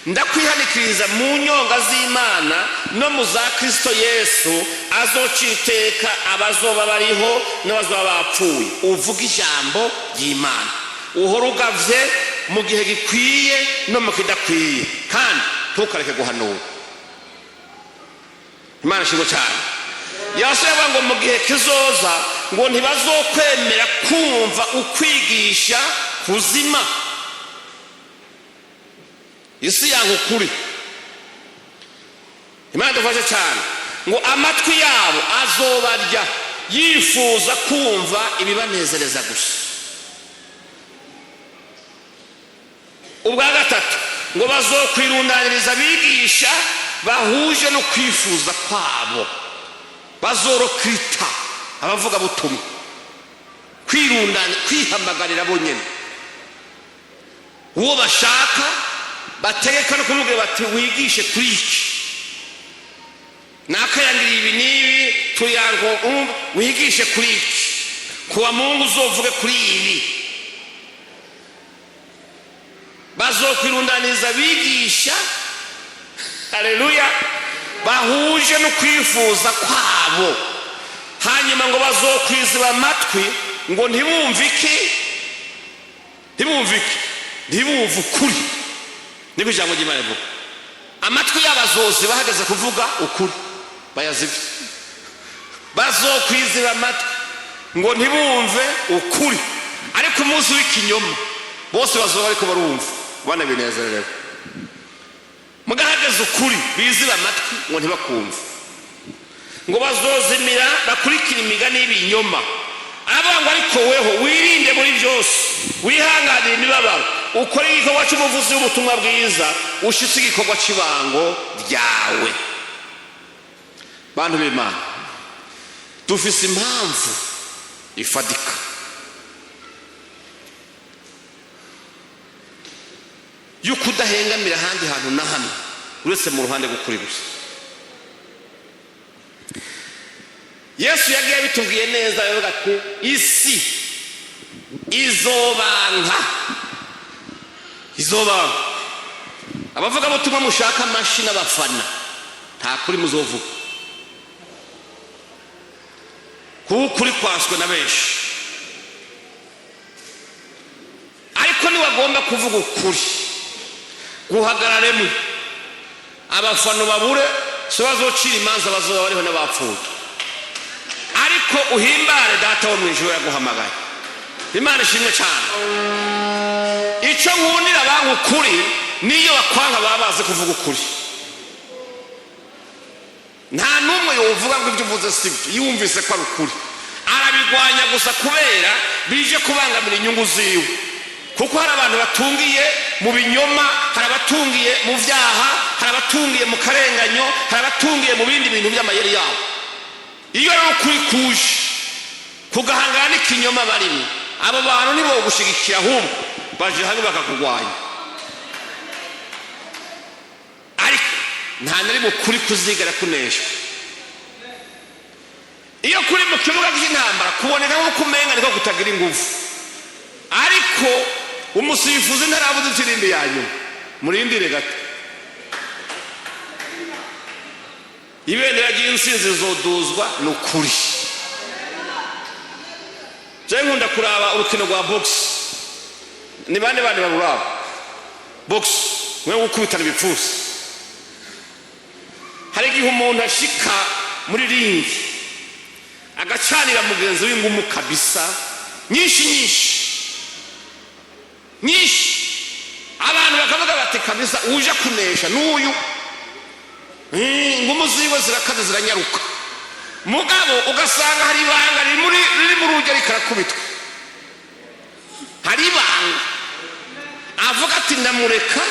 ndakwihanikiriza mu nyonga z'Imana no mu za Kristo Yesu azociteka abazoba bariho n'abazoba bapfuye. Uvuga ijambo ry'Imana, uhora ugavye mu gihe gikwiye no mu kidakwiye, kandi ntukareke guhanura. Imana ishimwe cyane. Yasaba ngo mu gihe kizoza ngo ntibazokwemera kumva ukwigisha kuzima. Isi yangu kuri. Imana dufashe cyane. Ngo amatwi yabo azobarya yifuza kumva ibibanezereza gusa. Ubwa gatatu ngo bazokwirundaniriza bigisha bahuje no kwifuza kwabo. Bazorokrita abavuga butumwa, kwirundana, kwihamagarira bonyene uwo bashaka, bategeka no kumubwira bati wigishe kuri iki, nakayangiriye ibi nibi tuyango wigishe kuri iki, kuwa Mungu uzovuge kuri ibi. Bazokwirundaniza bigisha, haleluya, bahuje no kwifuza kwabo. Hanyuma ngo bazokwiziba amatwi ngo ntibumve iki, ntibumve ukuri. Niba ijambo ry'Imana rivuga amatwi y'abazozi bahagaze kuvuga ukuri bayazibye. Bazokwiziba amatwi ngo ntibumve ukuri, ariko umunsi w'ikinyoma bose bazoba ariko barumva bana binezerewe. Mugahagaze ukuri biziba amatwi ngo ntibakumve. Ngo bazozimira bakurikira imigani y'ibinyoma. Abangwa ariko weho wirinde muri byose, wihanganire imibabaro, ukore igikorwa cy'umuvuzi w'ubutumwa bwiza, ushitse igikorwa cy'ibango ryawe. Bantu b'Imana dufise impamvu ifadika y'ukudahengamira ahandi hantu na hamwe uretse mu ruhande gukuri gusa. Yesu yagiye bitubwiye neza, yavuga ati isi izobanka. Abavuga butumwa mushaka amashi n'abafana, nta kuri muzovuga, kuri kwaswe na benshi. Ariko ni wagomba kuvuga ukuri, guhagararemo abafana babure, so bazocira imanza bazoba bariho n'abapfuye. Ariko uhimbare data wo mwijuru yaguhamagaye. Imana ishimwe cyane. Icyo nkundira abantu ukuri niyo bakwanga babaze kuvuga ukuri. Nta numwe yovuga ngo ibyo uvuze sibyo yumvise ko ari ukuri, arabigwanya gusa kubera bije kubangamira inyungu ziwe, kuko hari abantu batungiye mu binyoma, hari abatungiye mu byaha, hari abatungiye mu karenganyo, hari abatungiye mu bindi bintu by'amayeri yabo. iyo rero ukuri kuje kugahangana n'ikinyoma barimo, abo bantu nibo gushigikira, ahubwo baje hamwe bakakugwanya. ariko nta nari mu kuri kuzigara kuneshwa. iyo kuri mu kibuga cy'intambara kuboneka nk'uko umenga niko kutagira ingufu, ariko umusifuzi ntarabuze ikirimbi yanyu, murindire gato. ibendera ry'insinzi zoduzwa ni ukuri. je nkunda kuraba urukino rwa box. ni bande baruraba box, mwe gukubitana ibipfusi. hari igihe umuntu ashika muri ringi agacanira mugenzi w'ingumu kabisa, nyinshi abantu bakavuga bati kabisa uje kunesha n'uyu, ingumu ziwe zirakaze ziranyaruka. mugabo ugasanga hari ibanga riri mu rugi ariko arakubitwa. hari ibanga avuga ati ndamureka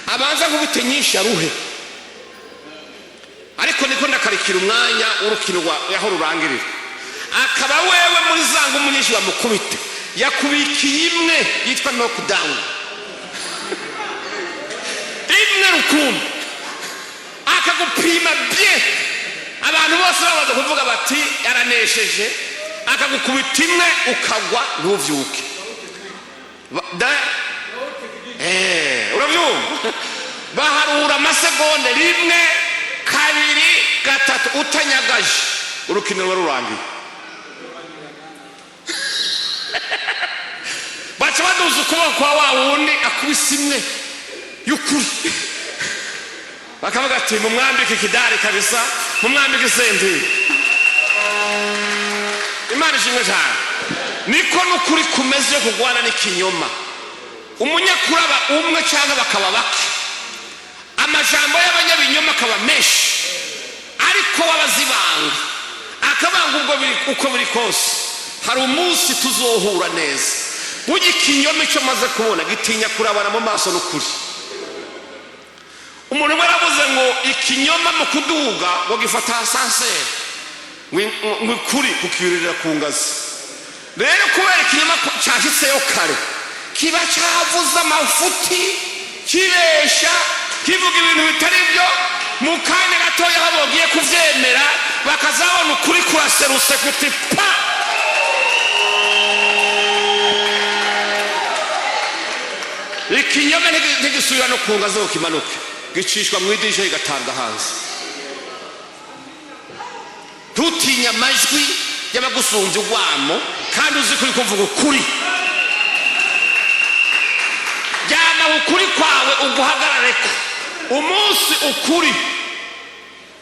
abanza nkubite nyinshi aruhe, ariko niko ndakarikira umwanya w'urukino yaho rurangirira. akaba wewe muri za ngumu nyinshi bamukubite, yakubikiye imwe yitwa knockdown, imwe rukumbi, akagupima bye. abantu bose babaza kuvuga bati yaranesheje, akagukubita imwe ukagwa ntuvyuke. urabyumva? baharura amasegonde, rimwe kabiri gatatu, utanyagaje urukino ruba rurangiye. baca baduza ukuboko kwa wa wundi akubise imwe y'ukuri, bakavuga ati mumwambike ikidari kabisa, mumwambike isentire. imana ishimwe cyane. niko n'ukuri kumeze kugwana n'ikinyoma. umunyakuri aba umwe cyangwa bakaba bake, amajambo y'abanyabinyoma akaba menshi, ariko wabazibanga akabanga uko biri kose. hari umunsi tuzohura neza. burya ikinyoma icyo maze kubona gitinya kurabana mu maso n'ukuri. umuntu umwe aravuze ngo ikinyoma mu kuduga ngo gifata asanseri, ngo ukuri kukiyurira ku ngazi. rero kubera ikinyoma cyashitseyo kare, kiba cyavuze amafuti, kibesha, kivuga ibintu bitari byo. mu kanya gatoya aho bogiye kuvyemera bakazabona ukuri kuraserutse kuti pa. ikinyoma ntigisubira no ku ngazi ngo kimanuke, gicishwa mu idirisha kigatanga hanze. ntutinya amajwi y'abagusumbya urwamo, kandi uzi kuri kuvuga ukuri. jyana ukuri kwawe uguhagarareko. umunsi ukuri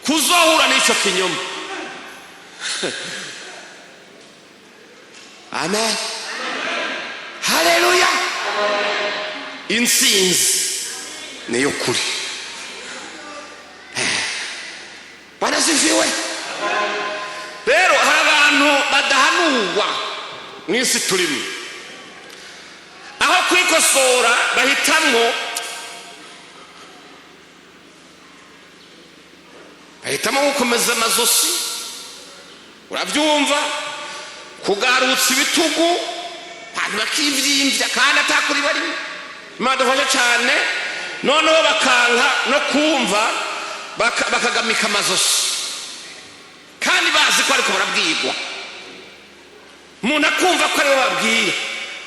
kuzohura n'icyo kinyoma. amen, haleluya. intsinzi niyo kuri. baraziviwe. rero hari abantu badahanurwa mu isi turimo, aho kwikosora bahitamwo gukomeza amazosi. urabyumva? kugarutsa ibitugu, abantu bakivyimbya kandi atakuri barimo. imana dufashe cyane. noneho bakanka no kumva, bakagamika amazosi, kandi bazi ko ariko barabwirwa. umuntu akumva ko ariwe babwiye,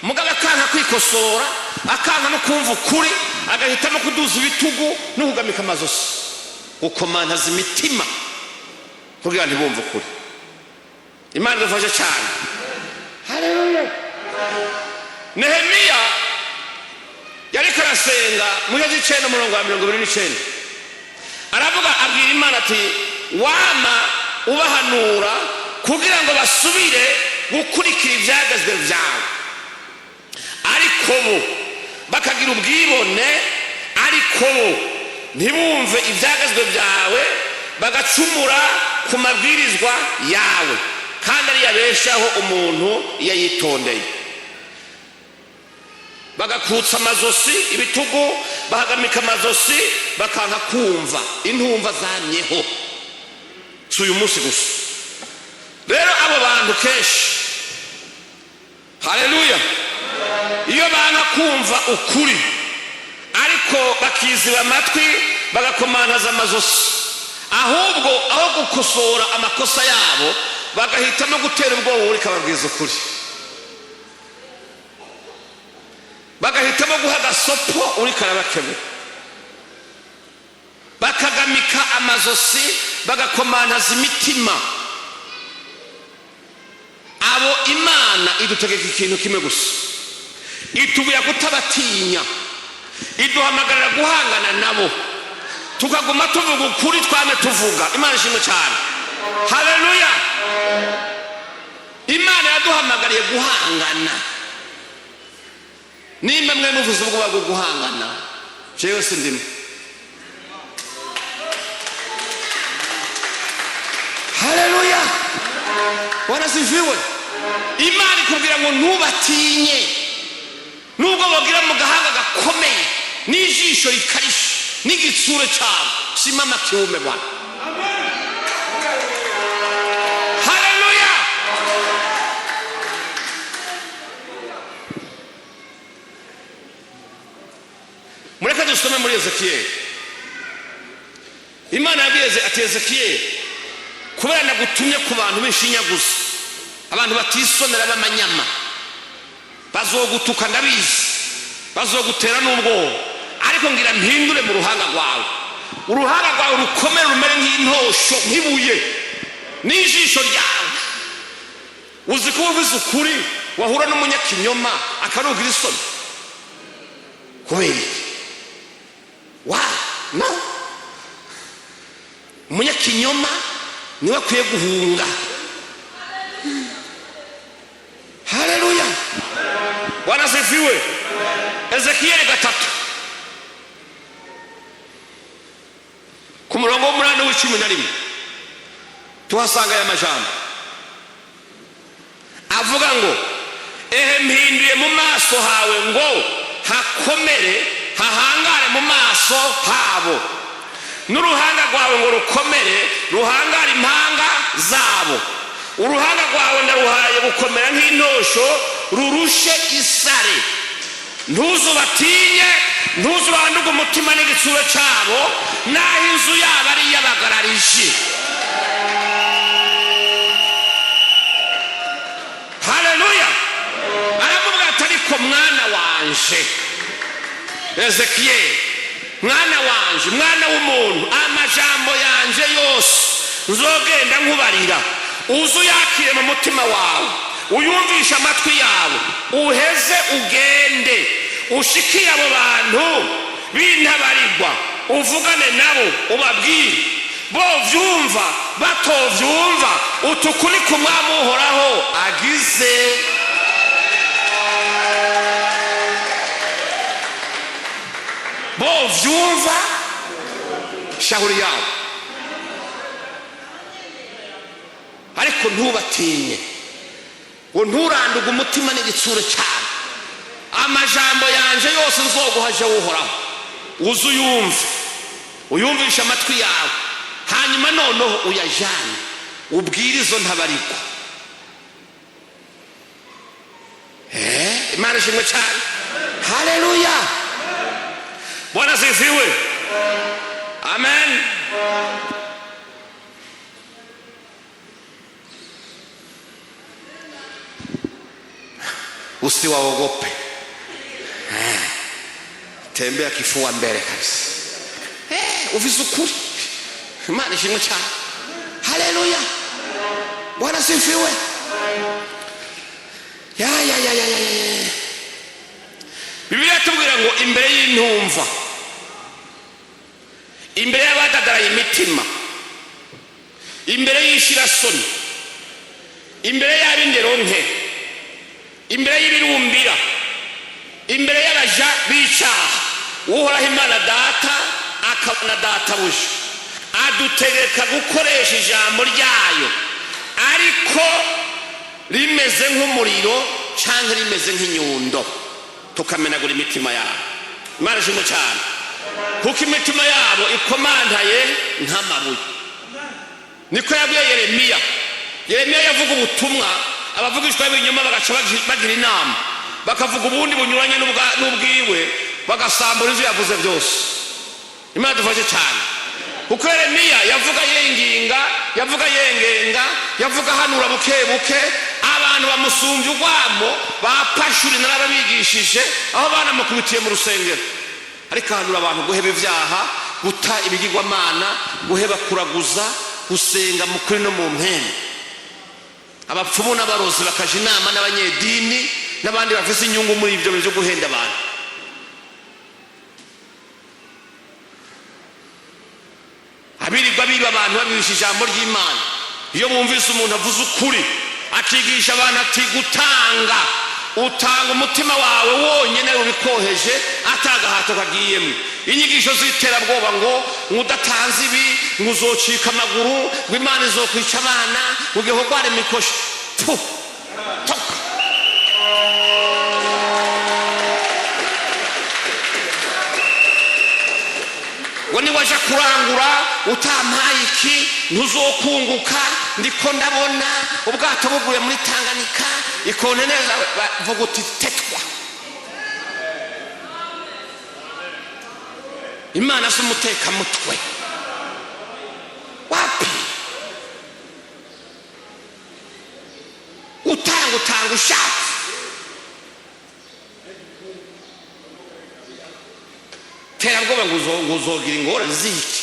mugabo akanka kwikosora, akanka no kumva ukuri, agahitamo kuduza ibitugu no kugamika amazosi, gukomantaza imitima kugira ntibumve ukuri. imana idufashe cyane. haleluya. Nehemiya yariko arasenga mu gihe cy'icenda umurongo wa 29, aravuga abwira imana ati wama ubahanura kugira ngo basubire gukurikira ibyagezwe byawe, ariko bo bakagira ubwibone, ariko bo ntibumve ibyagezwe byawe, bagacumura ku mabwirizwa yawe. kandi ari yabeshaho umuntu iyo yitondeye. Bagakutsa amazosi ibitugu, bahagamika amazosi, bakanka kumva. Intumva zamyeho si uyu munsi gusa. Rero abo bantu kenshi, haleluya, iyo banka kumva ukuri ariko bakiziba amatwi bagakomantaza amazosi, ahubwo aho gukosora amakosa yabo bagahitamo gutera ubwoba uri kababwiza ukuri, bagahitamo guha agasopo uri karabakebe, bakagamika amazosi bagakomantaza imitima. Abo Imana idutegeka ikintu kimwe gusa, itubuya kutabatinya, iduhamagarira guhangana nabo, tukaguma tuvuga ukuri twame tuvuga. Imana ishimwe cyane, haleluya. Imana yaduhamagariye guhangana. Nimba mwe muvuze ubwo bwo guhangana, jewe sindimo. Haleluya, wanasifiwe. Imana ikubwira ngo ntubatinye, nubwo bagira mu gahanga gakomeye n'ijisho rikarishe n'igitsure cyabo, simama kiume bwana. Haleluya. Mureka dusome muri Ezekiel. Imana yabwiye ati Ezekiel, kubera nagutumye ku bantu b'inshinyaguzi, abantu batisonera b'amanyama, bazogutuka ndabizi, bazogutera n'ubwoba, ariko ngira mpindure mu ruhanga rwawe. Uruhanga rwawe rukomere rumere nk'intosho, nk'ibuye, n'ijisho ryawe. Uzi ko uvuze ukuri wahura n'umunyakinyoma akarugira isoni kubera iki? No, umunyakinyoma niwe akwiye guhunga. Haleluya, wanasifiwe. Ezekiel 3 ku murongo w'umunani w'11 tuhasanga aya majambo avuga ngo, ehe mpinduye mu maso hawe ngo hakomere hahangare mu maso habo, n'uruhanga rwawe ngo rukomere ruhangare impanga zabo. Uruhanga rwawe ndaruhaye gukomera nk'intosho rurushe isare. Ntuzubatinye, ntuzubanduge umutima n'igitsure cyabo, naho inzu yabo ari iy'abagarariji. Haleluya. Aravuga ati ariko mwana wanje Ezekiel, mwana wanje, mwana w'umuntu, amajambo yanje yose nzogenda nkubarira, uzuyakire mu mutima wawe, uyumvisha amatwi yawe, uheze ugende ushikiye abo bantu b'intabarirwa, uvugane nabo ubabwire, bo vyumva batovyumva, utukuri ku Mwami uhoraho agize. Bo vyumva shahuri yabo, ariko ntubatinye, ngo nturanduge umutima n'igitsure cyane. Amajambo yanje yose nzoguhaje uhoraho, uzuyumve, uyumvisha amatwi yawe, hanyuma noneho uyajane ubwire izo ntabarirwa. Imana ishimwe cyane, haleluya. Bwana asifiwe, amen. Usiwaogope, tembea kifua mbele kabisa, uvize ukuri. Imana ishimwe cyane, haleluya. Bwana asifiwe. Bibiliya tubwira ngo imbere y'intumva, imbere y'abadagaraye imitima, imbere y'ishirasoni, imbere y'ab'indero nke, imbere y'ibirumbira, imbere y'abaja b'icyaha, uhoraho Imana data akabona databuja adutegeka gukoresha ijambo ryayo ariko rimeze nk'umuriro cyangwa rimeze nk'inyundo tukamenagura imitima yabo. Imana ishimwe cyane, kuko imitima yabo ikomantaye nk'amabuye. Niko yabwiye Yeremiya. Yeremiya yavuga ubutumwa, abavugishwa b'ibinyoma bagaca bagira inama, bakavuga ubundi bunyuranye n'ubwiwe, bagasambura ivyo yavuze byose. Imana dufashe cyane, kuko Yeremiya yavuga yenginga, yavuga yengenga, yavuga hanura buke buke, abantu bamusumbye urwamo bapashuri narababigishije aho banamukubitiye mu rusengero. Ariko hanura abantu guheba ibyaha, guta ibigirwamana, guheba kuraguza, gusenga mu kuri no mu mpene. Abapfumu n'abarozi bakaje inama n'abanyedini n'abandi bafise inyungu muri ibyo byo guhenda abantu. Abirirwa biba abantu babisha ijambo ry'Imana. Iyo bumvise umuntu avuze ukuri akigisha abantu ati gutanga, utanga umutima wawe wonyene ubikoheje atagahato kagiyemo. Inyigisho ziterabwoba ngo udatanze ibi ngo uzocika amaguru, ngo Imana izokwica abana, ugeho gware mikosha. ngo niwaje kurangura utampaye iki ntuzokunguka, ndiko ndabona ubwato buguye muri Tanganyika, ikone neza vuga uti tetwa. Imana si umuteka mutwe wapi, utanga ushaka. Terabwoba ngo uzogira ingorane ziki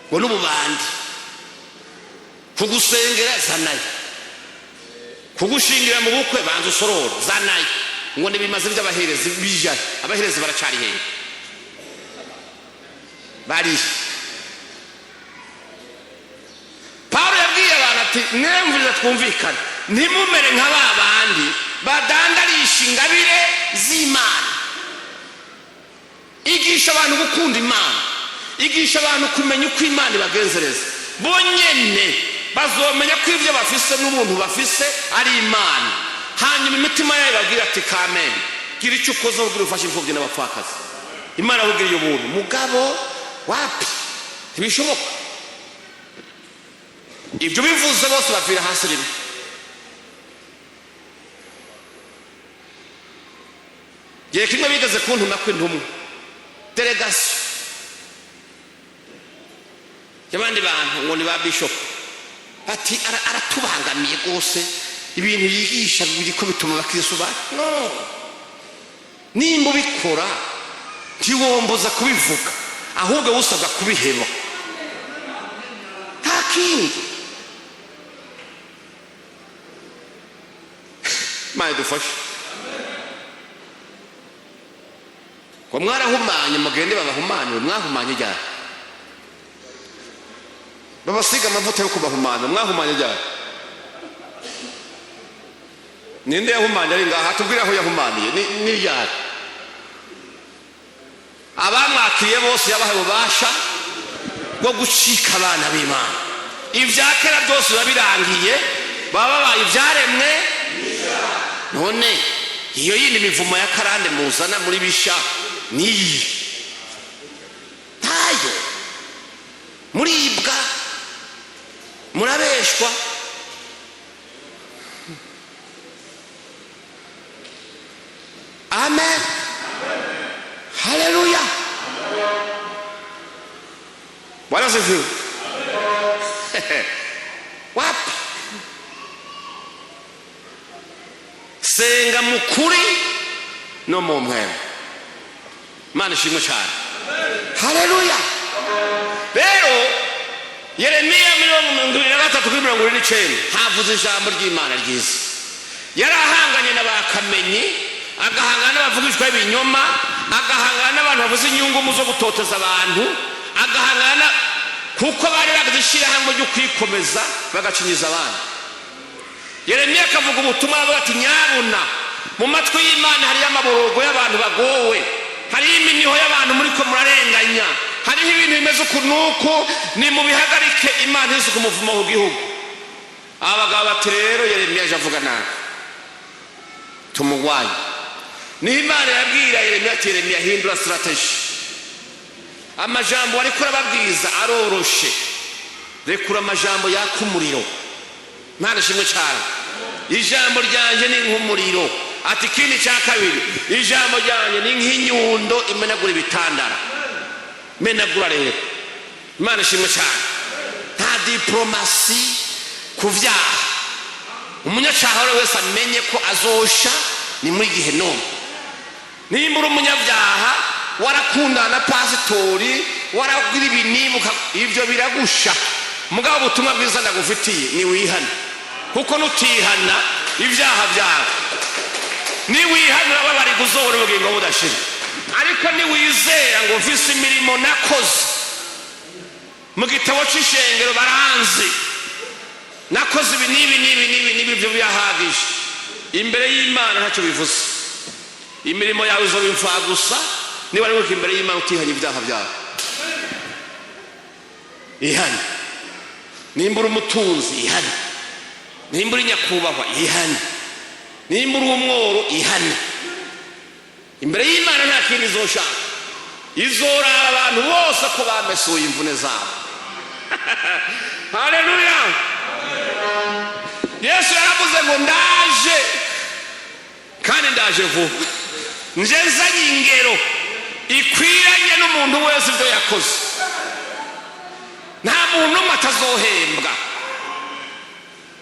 ngo n'ububandi, kugusengera zanaye, kugushingira mu bukwe banza usorora zanaye, ngo nibimaze by'abaherezi bijaye. Abaherezi baracari hehe? Bari Paulo yabwiye abantu ati mwemviriza twumvikane, ntimumere nka babandi badandarisha ingabire z'Imana. Igisha abantu gukunda Imana, igisha abantu kumenya uko Imana ibagenzereza. Bonyene bazomenya ko ivyo bafise n'ubuntu bafise ari Imana, hanyuma imitima yabo ibabwira ati kamen, gira icyo ukoze ubwira ufashe imfubyi n'abapfakazi. Imana abubwira iyo buntu. Mugabo wapi, ntibishoboka. Ibyo bivuze bose bapfira hasi rimwe. Gihe kimwe bigeze kuntuma kw'intumwa delegation y'abandi bantu ngo ni ba bishop, ati aratubangamiye rwose ibintu yigisha biriko bituma abakristo no, nimba ubikora ntiwomboza kubivuga, ahubwo usabwa kubiheba. Nta kindi. Imana idufashe. Ko mwarahumanye mugende babahumanye, mwahumanye ryari? Babasiga amavuta yo kubahumana, mwahumanye ryari? Ninde yahumanye ari ngaha? Tubwire aho yahumaniye ni ryari? Abamwakiriye bose yabahaye ububasha bwo gucika abana b'Imana. Ivyakera byose babirangiye, baba babaye ivyaremwe. None iyo yindi mivumo ya karande muzana muri bisha niyi tayo muribwa, murabeshwa. Amen, haleluya. Bwana asifiwe. Wapi senga mukuri no mu mwema. Imana ishimwe cyane, haleluya. Rero Yeremiya 23:29 havuze ijambo ry'Imana ryiza. Yarahanganye n'abakamenyi, agahangana n'abavugishwa b'ibinyoma, agahangana n'abantu bavuze inyungu mu zo gutoteza abantu, agahangana kuko bari bagishira hamwe ryo kwikomeza bagacinyiza abantu. Yeremiya akavuga ubutumwa avuga ati nyabuna mu matwi y'Imana hari amaborogo y'abantu bagowe, hariho iminiho y'abantu muri ko murarenganya, hariho ibintu bimeze ukunuko, ni mu bihagarike Imana izi kumuvuma mu gihugu. Abagabo bati rero Yeremiya aje avuga nabi, tumugwanye. Ni Imana yabwira Yeremiya ati Yeremiya hindura strategy, amajambo ariko arababwiza aroroshe, rekura amajambo yaka umuriro. Imana ishimwe cyane. Ijambo ryanje ni nk'umuriro. Ati kindi cya kabiri, ijambo ryanje ni nk'inyundo imenagura ibitandara. Menagura rero. Imana ishimwe cyane. Nta diplomasi ku byaha. Umunyacyaha wese amenye ko azosha ni muri gihe none. Nimba uri umunyabyaha warakundana na pasitori, waragira ibinimuka, ibyo biragusha. Mugabo ubutumwa bwiza ndagufitiye ni wihana, kuko nutihana ibyaha byawe, ni wihana urababari kuzobora ubugingo budashira. Ariko ni wizera ngo mfise imirimo nakoze mu gitabo cy'ishengero baranzi, nakoze ibi n'ibi byo byahagije, imbere y'Imana ntacyo bivuze. Imirimo yawe izobimfa gusa niba ari imbere y'Imana utihanye ibyaha byawe. Ihane. Nimba uri umutunzi ihane, nimba uri nyakubahwa ihane, nimba uri umworo ihane. Imbere y'Imana nta kindi izoshaka, izoraba abantu bose ko bamesuye imvune zabo. Haleluya. Yesu yaravuze ngo ndaje kandi ndaje vuba, nje nzanye ingero ikwiranye n'umuntu wese ibyo yakoze. Nta muntu umwe atazohembwa.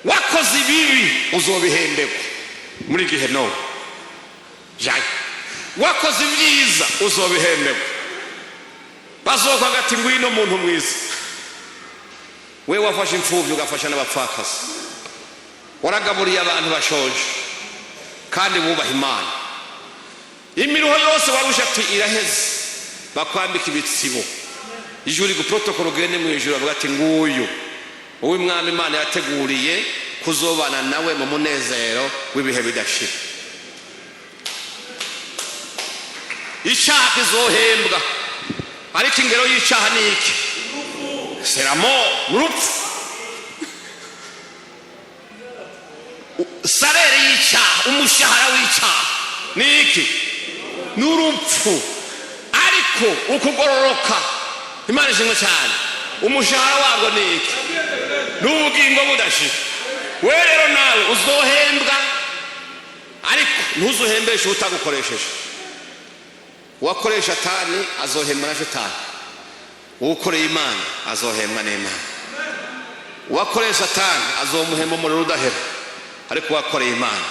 Wakoze ibibi uzobihembekwa muri gihe no jaye, wakoze ibyiza uzobihembekwa. Bazoka gati ngwino muntu mwiza, we wafashe imfubyi ugafasha n'abapfakazi, waragaburiye abantu bashoje kandi bubaha Imana. Imiruho yose warusha ati iraheze, bakwambika ibitsibo. Ijuri guprotokolo gene mu ijuru avuga ati nguyu uwo Mwami Imana yateguriye kuzobana nawe mu munezero w'ibihe bidashira. Icyaha kizohembwa, ariko ingero y'icyaha ni iki? Seramo, urupfu. Sarere y'icyaha, umushahara w'icyaha ni iki? N'urupfu. Ariko ukugororoka, Imana ishimwe cyane, umushahara wabwo ni iki? N'ubugingo budashira. We rero nawe uzohembwa, ariko ntuzuhembeshe utagukoresheje. Uwakoresha Satani azohembwa na Satani, ukoreye Imana azohembwa n'Imana. Uwakoresha Satani azomuhemba umuriro udahera, ariko uwakoreye Imana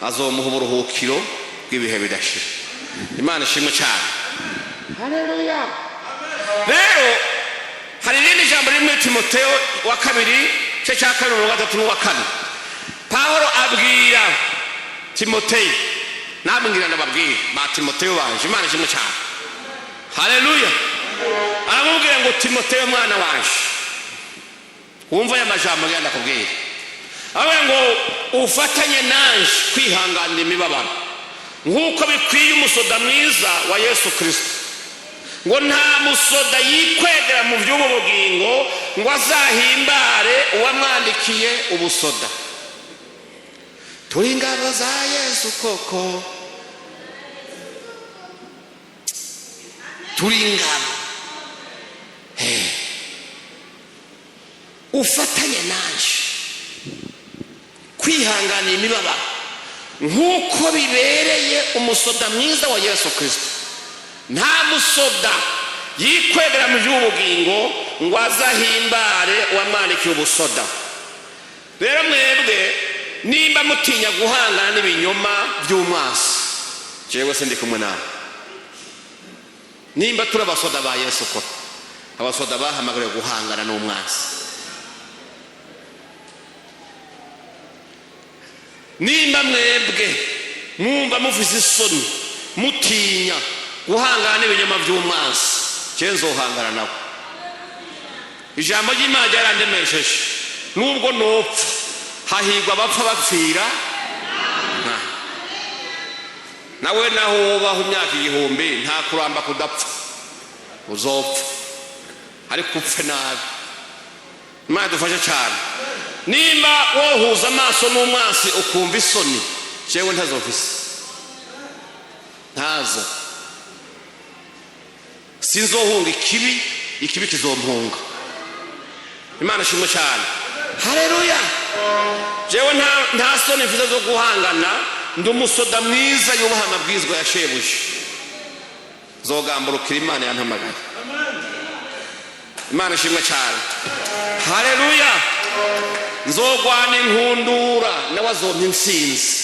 azomuha uburuhukiro bw'ibihe bidashira. Imana ishimwe cyane. Haleluya. Rero hari irindi jambo rimwe Timoteyo wa kabiri cye cya kabiri mu gatatu n'uwa kane, Pawulo abwira Timoteyo, nabwira ndababwira ba Timoteyo banje. Imana ishimwe cyane. Haleluya. Aramubwira ngo Timoteyo mwana wanje, wumva aya majambo ngenda kubwira, avuga ngo ufatanye nanje kwihanganira imibabaro nk'uko bikwiye umusoda mwiza wa Yesu Kristo. Ngo nta musoda yikwegera mu by'ubu bugingo ngo azahimbare uwamwandikiye ubusoda. Turi ingabo za Yesu koko, turi ingabo. Ufatanye nanje kwihanganira imibabaro nk'uko bibereye umusoda mwiza wa Yesu Kristo. Nta musoda yikwegera mu by'ubugingo ngo azahimbare uwamwandikiye ubusoda. Rero mwebwe nimba mutinya guhangana n'ibinyoma by'umwasi, jewe se ndi kumwe nawe. Nimba turi abasoda ba Yesu ko, abasoda bahamagariwe guhangana n'umwasi. Nimba mwebwe mwumva mufise isoni mutinya guhangana n'ibinyoma by'umwasi, je nzohangana nawe. Ijambo ry'Imana ryarandemesheje, nubwo nopfa hahigwa abapfa bapfira. nawe naho wobaho imyaka 1000 nta kuramba kudapfa uzopfa ariko upfe nabi. Imana dufashe cyane. Nimba wohuza amaso n'umwansi ukumva isoni, jewe ntazofise ntazo, sinzohunga ikibi kizompunga. Imana shimwe cyane. Haleluya. Jewe nta soni mfite zo guhangana, ndi umusoda mwiza yubaha amabwizwa ya shebuje, zogamburukira Imana yantamagaye. Imana shimwe cyane. Haleluya. Nzogwana inkundura nawe azompa intsinzi,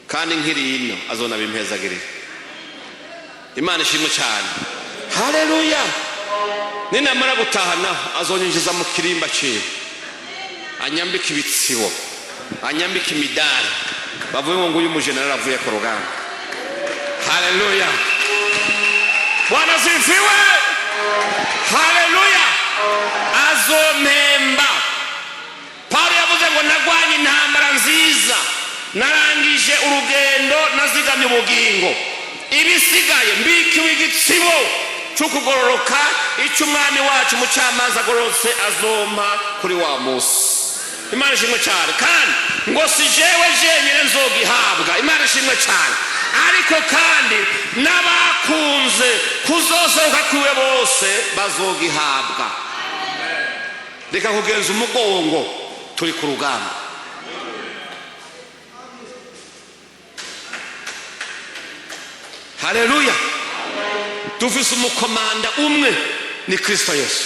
kandi nkiri ino azona bimpezagirira. Imana shimwe cyane. Haleluya. Ninamara gutahana azonyinjiza mu kirimba cye, anyambika ibitsibo, anyambika imidari, bavuye ngo uyu mujenerali avuye ku rugamba. Haleluya. Bwana sifiwe. Haleluya. Azomemba. Paulo yavuze ngo nagwanye intambara nziza, narangije urugendo, nazigamye ubugingo, ibisigaye mbikiwe igitsibo cy'ukugororoka, icyo umwami wacu umucamanza agororotse azompa kuri wa munsi. Imana ishimwe cyane. Kandi ngo si jewe jenyine nzogihabwa, Imana ishimwe cyane, ariko kandi n'abakunze kuzosohoka kwiwe bose bazogihabwa. Reka kugenza umugongo, turi ku rugamba. Haleluya. Dufise umukomanda umwe, ni Kristo Yesu.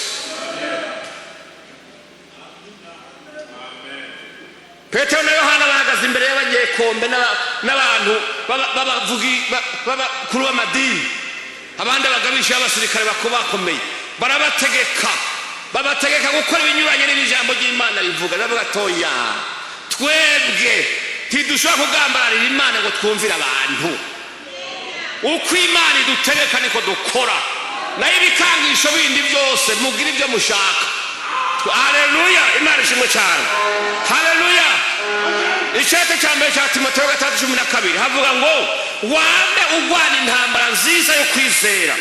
Petero na Yohana bahagaze imbere y'abanyekombe n'abantu babavugi kuri w'amadini, abandi bagabisha abasirikare bakomeye, babategeka gukora ibinyuranye n'ijambo ry'Imana rivuga. Navuga toya, twebwe ntidushobora kugambarira Imana ngo twumvire abantu. Uko Imana idutegeka niko dukora, nayo ibikangisho bindi byose mubwire ibyo mushaka. Haleluya. Imana ishimwe cyane. Haleluya. Icyete cya mbere cya Timoteyo 3:12 havuga ngo wambe ugwana intambara nziza yo kwizera,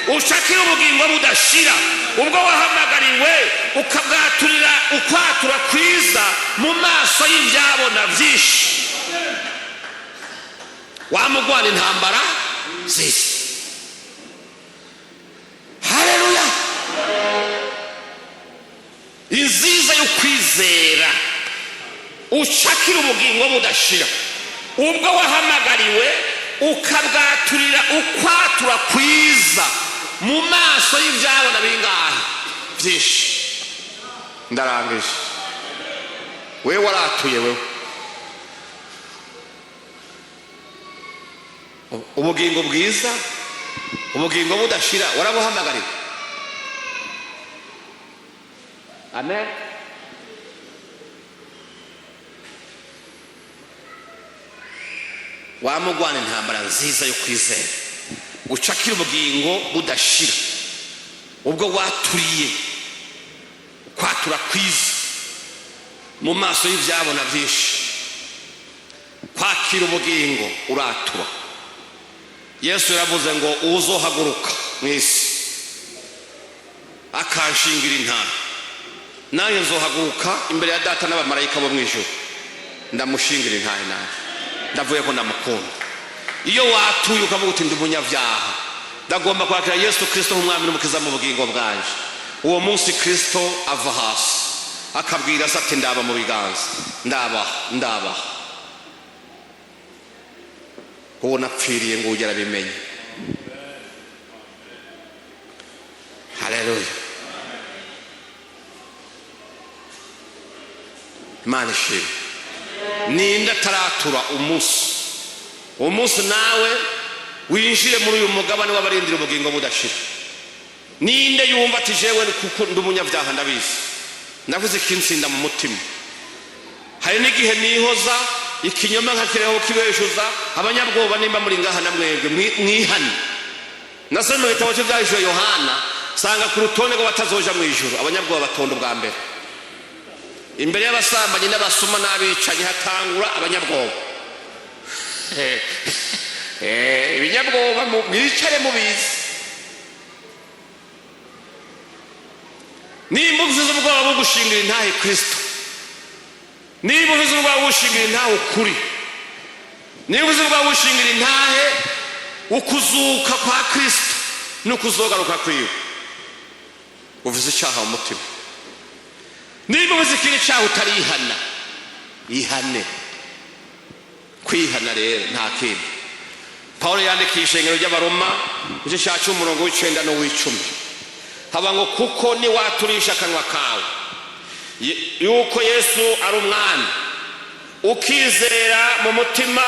ushakira ubugingo budashira, ubwo wahamagariwe ukabwaturira ukwatura kwiza mu maso y'ibyabona byinshi. Wamugwana intambara nziza. Haleluya. Inziza yo kwizera, ushakira ubugingo budashira, ubwo wahamagariwe ukabwaturira ukwatura kwiza mu maso y'ibyabona bingahe byinshi. Ndarangije. Wewe waratuye, wewe ubugingo bwiza, ubugingo budashira warabuhamagariwe. Amen. Wamugwana intambara nziza yo kwizera, ucakira ubugingo budashira, ubwo waturiye kwatura kwiza mu maso y'ibyabona byinshi. Kwakira ubugingo uratura. Yesu yaravuze ngo uzohaguruka mu isi akanshingira intara, nawe nzohaguruka imbere ya data n'abamarayika bo mu ijuru ndamushingira intare, nawe ndavuye ko ndamukunda. Iyo watuye ukavuga uti ndi umunyabyaha, ndagomba kwakira Yesu Kristo nk'umwami n'umukiza mu bugingo bwanje, uwo munsi Kristo ava hasi akabwira ati ndaba mu biganza, ndabaha uwo napfiriye ngo ugera bimenye. Haleluya. Imana ishimwe. Ninde ataratura umunsi nawe winjire muri uyu mugabane w'abarindira ubugingo budashira? Ninde yumva ati jewe kuko ndi umunyabyaha ndabizi, navuze ikinsinda mu mutima. Hari n'igihe nihoza ikinyoma nkakireho kibeshuza abanyabwoba, nimba muri ngaha na mwebwe mwihane. Nasomye mu gitabo cy'ibyahishuwe Yohana, sanga ku rutonde ngo batazoja mu ijuru abanyabwoba batonda ubwa mbere. Imbere y'abasambanyi n'abasuma n'abicanyi hatangura abanyabwoba. ibinyabwoba mwicare mubizi. Niba uvuze ubwoba bwo gushingira intahe Kristo, niba uvuze ubwoba bwo gushingira intahe ukuri, niba uvuze ubwoba bwo gushingira intahe ukuzuka kwa Kristo n'ukuzogaruka kwiwe, uvuze icyaha mu mutima. Niba uvuze ikindi cyaha utarihana, ihane. Kwihana rero nta kindi. Pawulo yandikiye ishengero ry'Abaroma igice cya 10 umurongo w'9 no w'10, haba ngo kuko niwaturisha akanwa kawe yuko Yesu ari umwami, ukizera mu mutima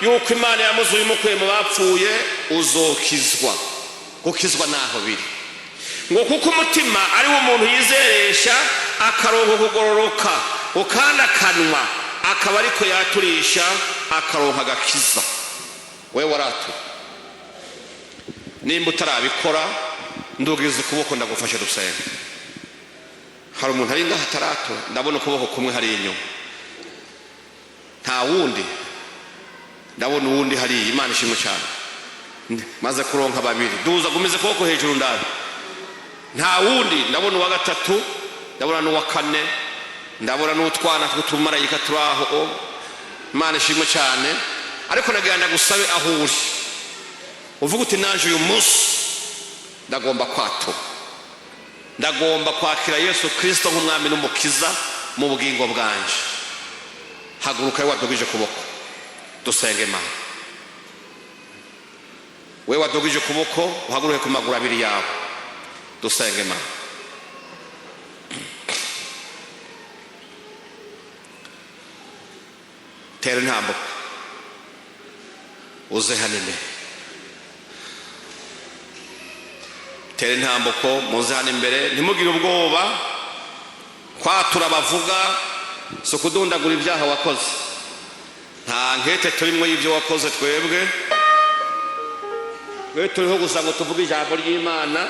yuko Imana yamuzuye umukuye mu bapfuye, uzokizwa. Gukizwa naho biri ngo kuko umutima ari wo umuntu yizeresha akaronka kugororoka, ukanda akanwa akaba ariko yaturisha akaronka agakiza. Wewe waratu, nimba utarabikora ndugize ukuboko ndagufashe dusenge. Hari umuntu ari ngaha atarato, ndabona ukuboko kumwe hari inyuma, nta wundi, ndabona uwundi hari. Imana ishimwe cyane, maze kuronka babiri. Duza gumize kuboko hejuru ndabe, nta wundi. Ndabona uwa gatatu, ndabona n'uwa kane, ndabona n'utwana tw'utumarayika turaho. Imana ishimwe cyane. Ariko nagenda gusabe aho uri, uvuga uti naje uyu munsi ndagomba kwatura, ndagomba kwakira Yesu Kristo nk'umwami n'umukiza mu bugingo bwanje. Haguruka wewe wadugije kuboko dusenge Imana. Wewe wadugije kuboko uhaguruke ku maguru abiri yawe dusenge Imana. Tera intambuko uze hanine, tera intambuko muze hano imbere. Ntimugire ubwoba, kwatura bavuga si ukudundagura ibyaha wakoze. Nta nkete turimo y'ibyo wakoze. Twebwe turiho gusa ngo tuvuge ijambo ry'Imana.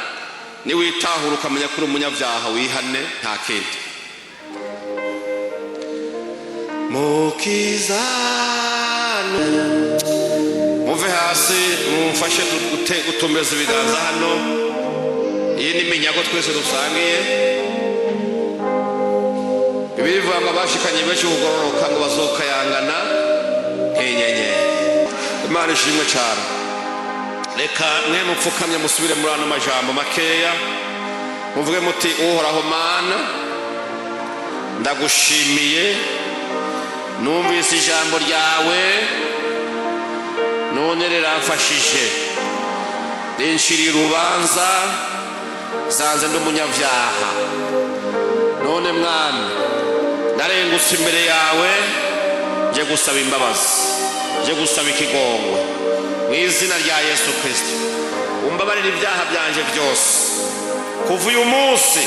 Niwitahura ukamenya ko uri umunyabyaha wihane, nta kindi. Mukiza muve hasi, mumfashe gutumeza ibiganza hano. Iyi ni iminyago twese dusangiye. Bibiri bivuga ngo abashikanye benshi kugororoka ngo bazokayangana nk'inyenyeri. Imana ishimwe cyane. Reka mwe mupfukamye musubire muri ano majambo makeya, muvuge muti uhoraho Mana, ndagushimiye, numvise ijambo ryawe none riramfashije, rinshiriye urubanza, sanze ndi umunyabyaha. None Mwami, narengutse imbere yawe, nje gusaba imbabazi, nje gusaba ikigongwe mu izina rya Yesu Kristo. Umbabarire ibyaha byanje byose. Kuva uyu munsi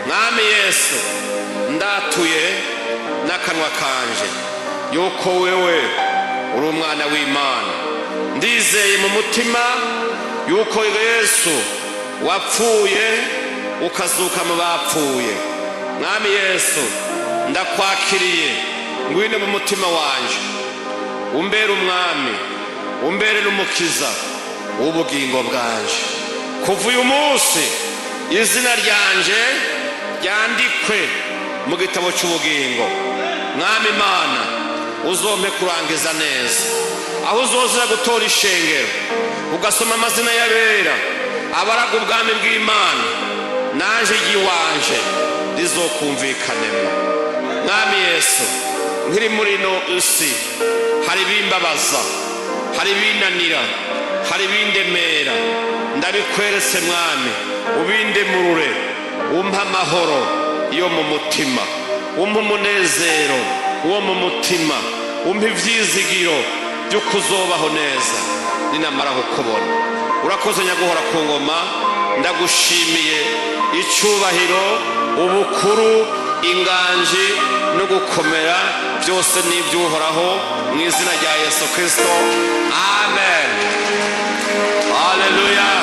Mwami Yesu, ndatuye n'akanwa kanje yuko wewe uri umwana w'Imana. Ndizeye mu mutima yuko Yesu wapfuye ukazuka mu bapfuye. Mwami Yesu, ndakwakiriye, ngwine mu mutima wanje, umbere umwami, umbere n'umukiza w'ubugingo bwanje. Kuva uyu munsi izina ryanje ryandikwe mu gitabo cy'ubugingo. Mwami Imana, uzompe kurangiza neza, aho uzozira gutora ishengero ugasoma amazina y'abera abaraga ubwami bw'Imana, naje igiwanje rizokumvikanemo. Mwami Yesu, nkiri muri ino isi hari bimbabaza, hari binanira, hari bindemera. Ndabikweretse Mwami, ubindemurure, umpa amahoro yo mu mutima, umpa umunezero wo mu mutima, umpa ibyizigiro byo kuzobaho neza ninamara kukubona. Urakoze nyaguhora ku ngoma, ndagushimiye icyubahiro, ubukuru, inganji no gukomera byose n'iby'uhoraho mu izina rya Yesu Kristo. Amen. Hallelujah.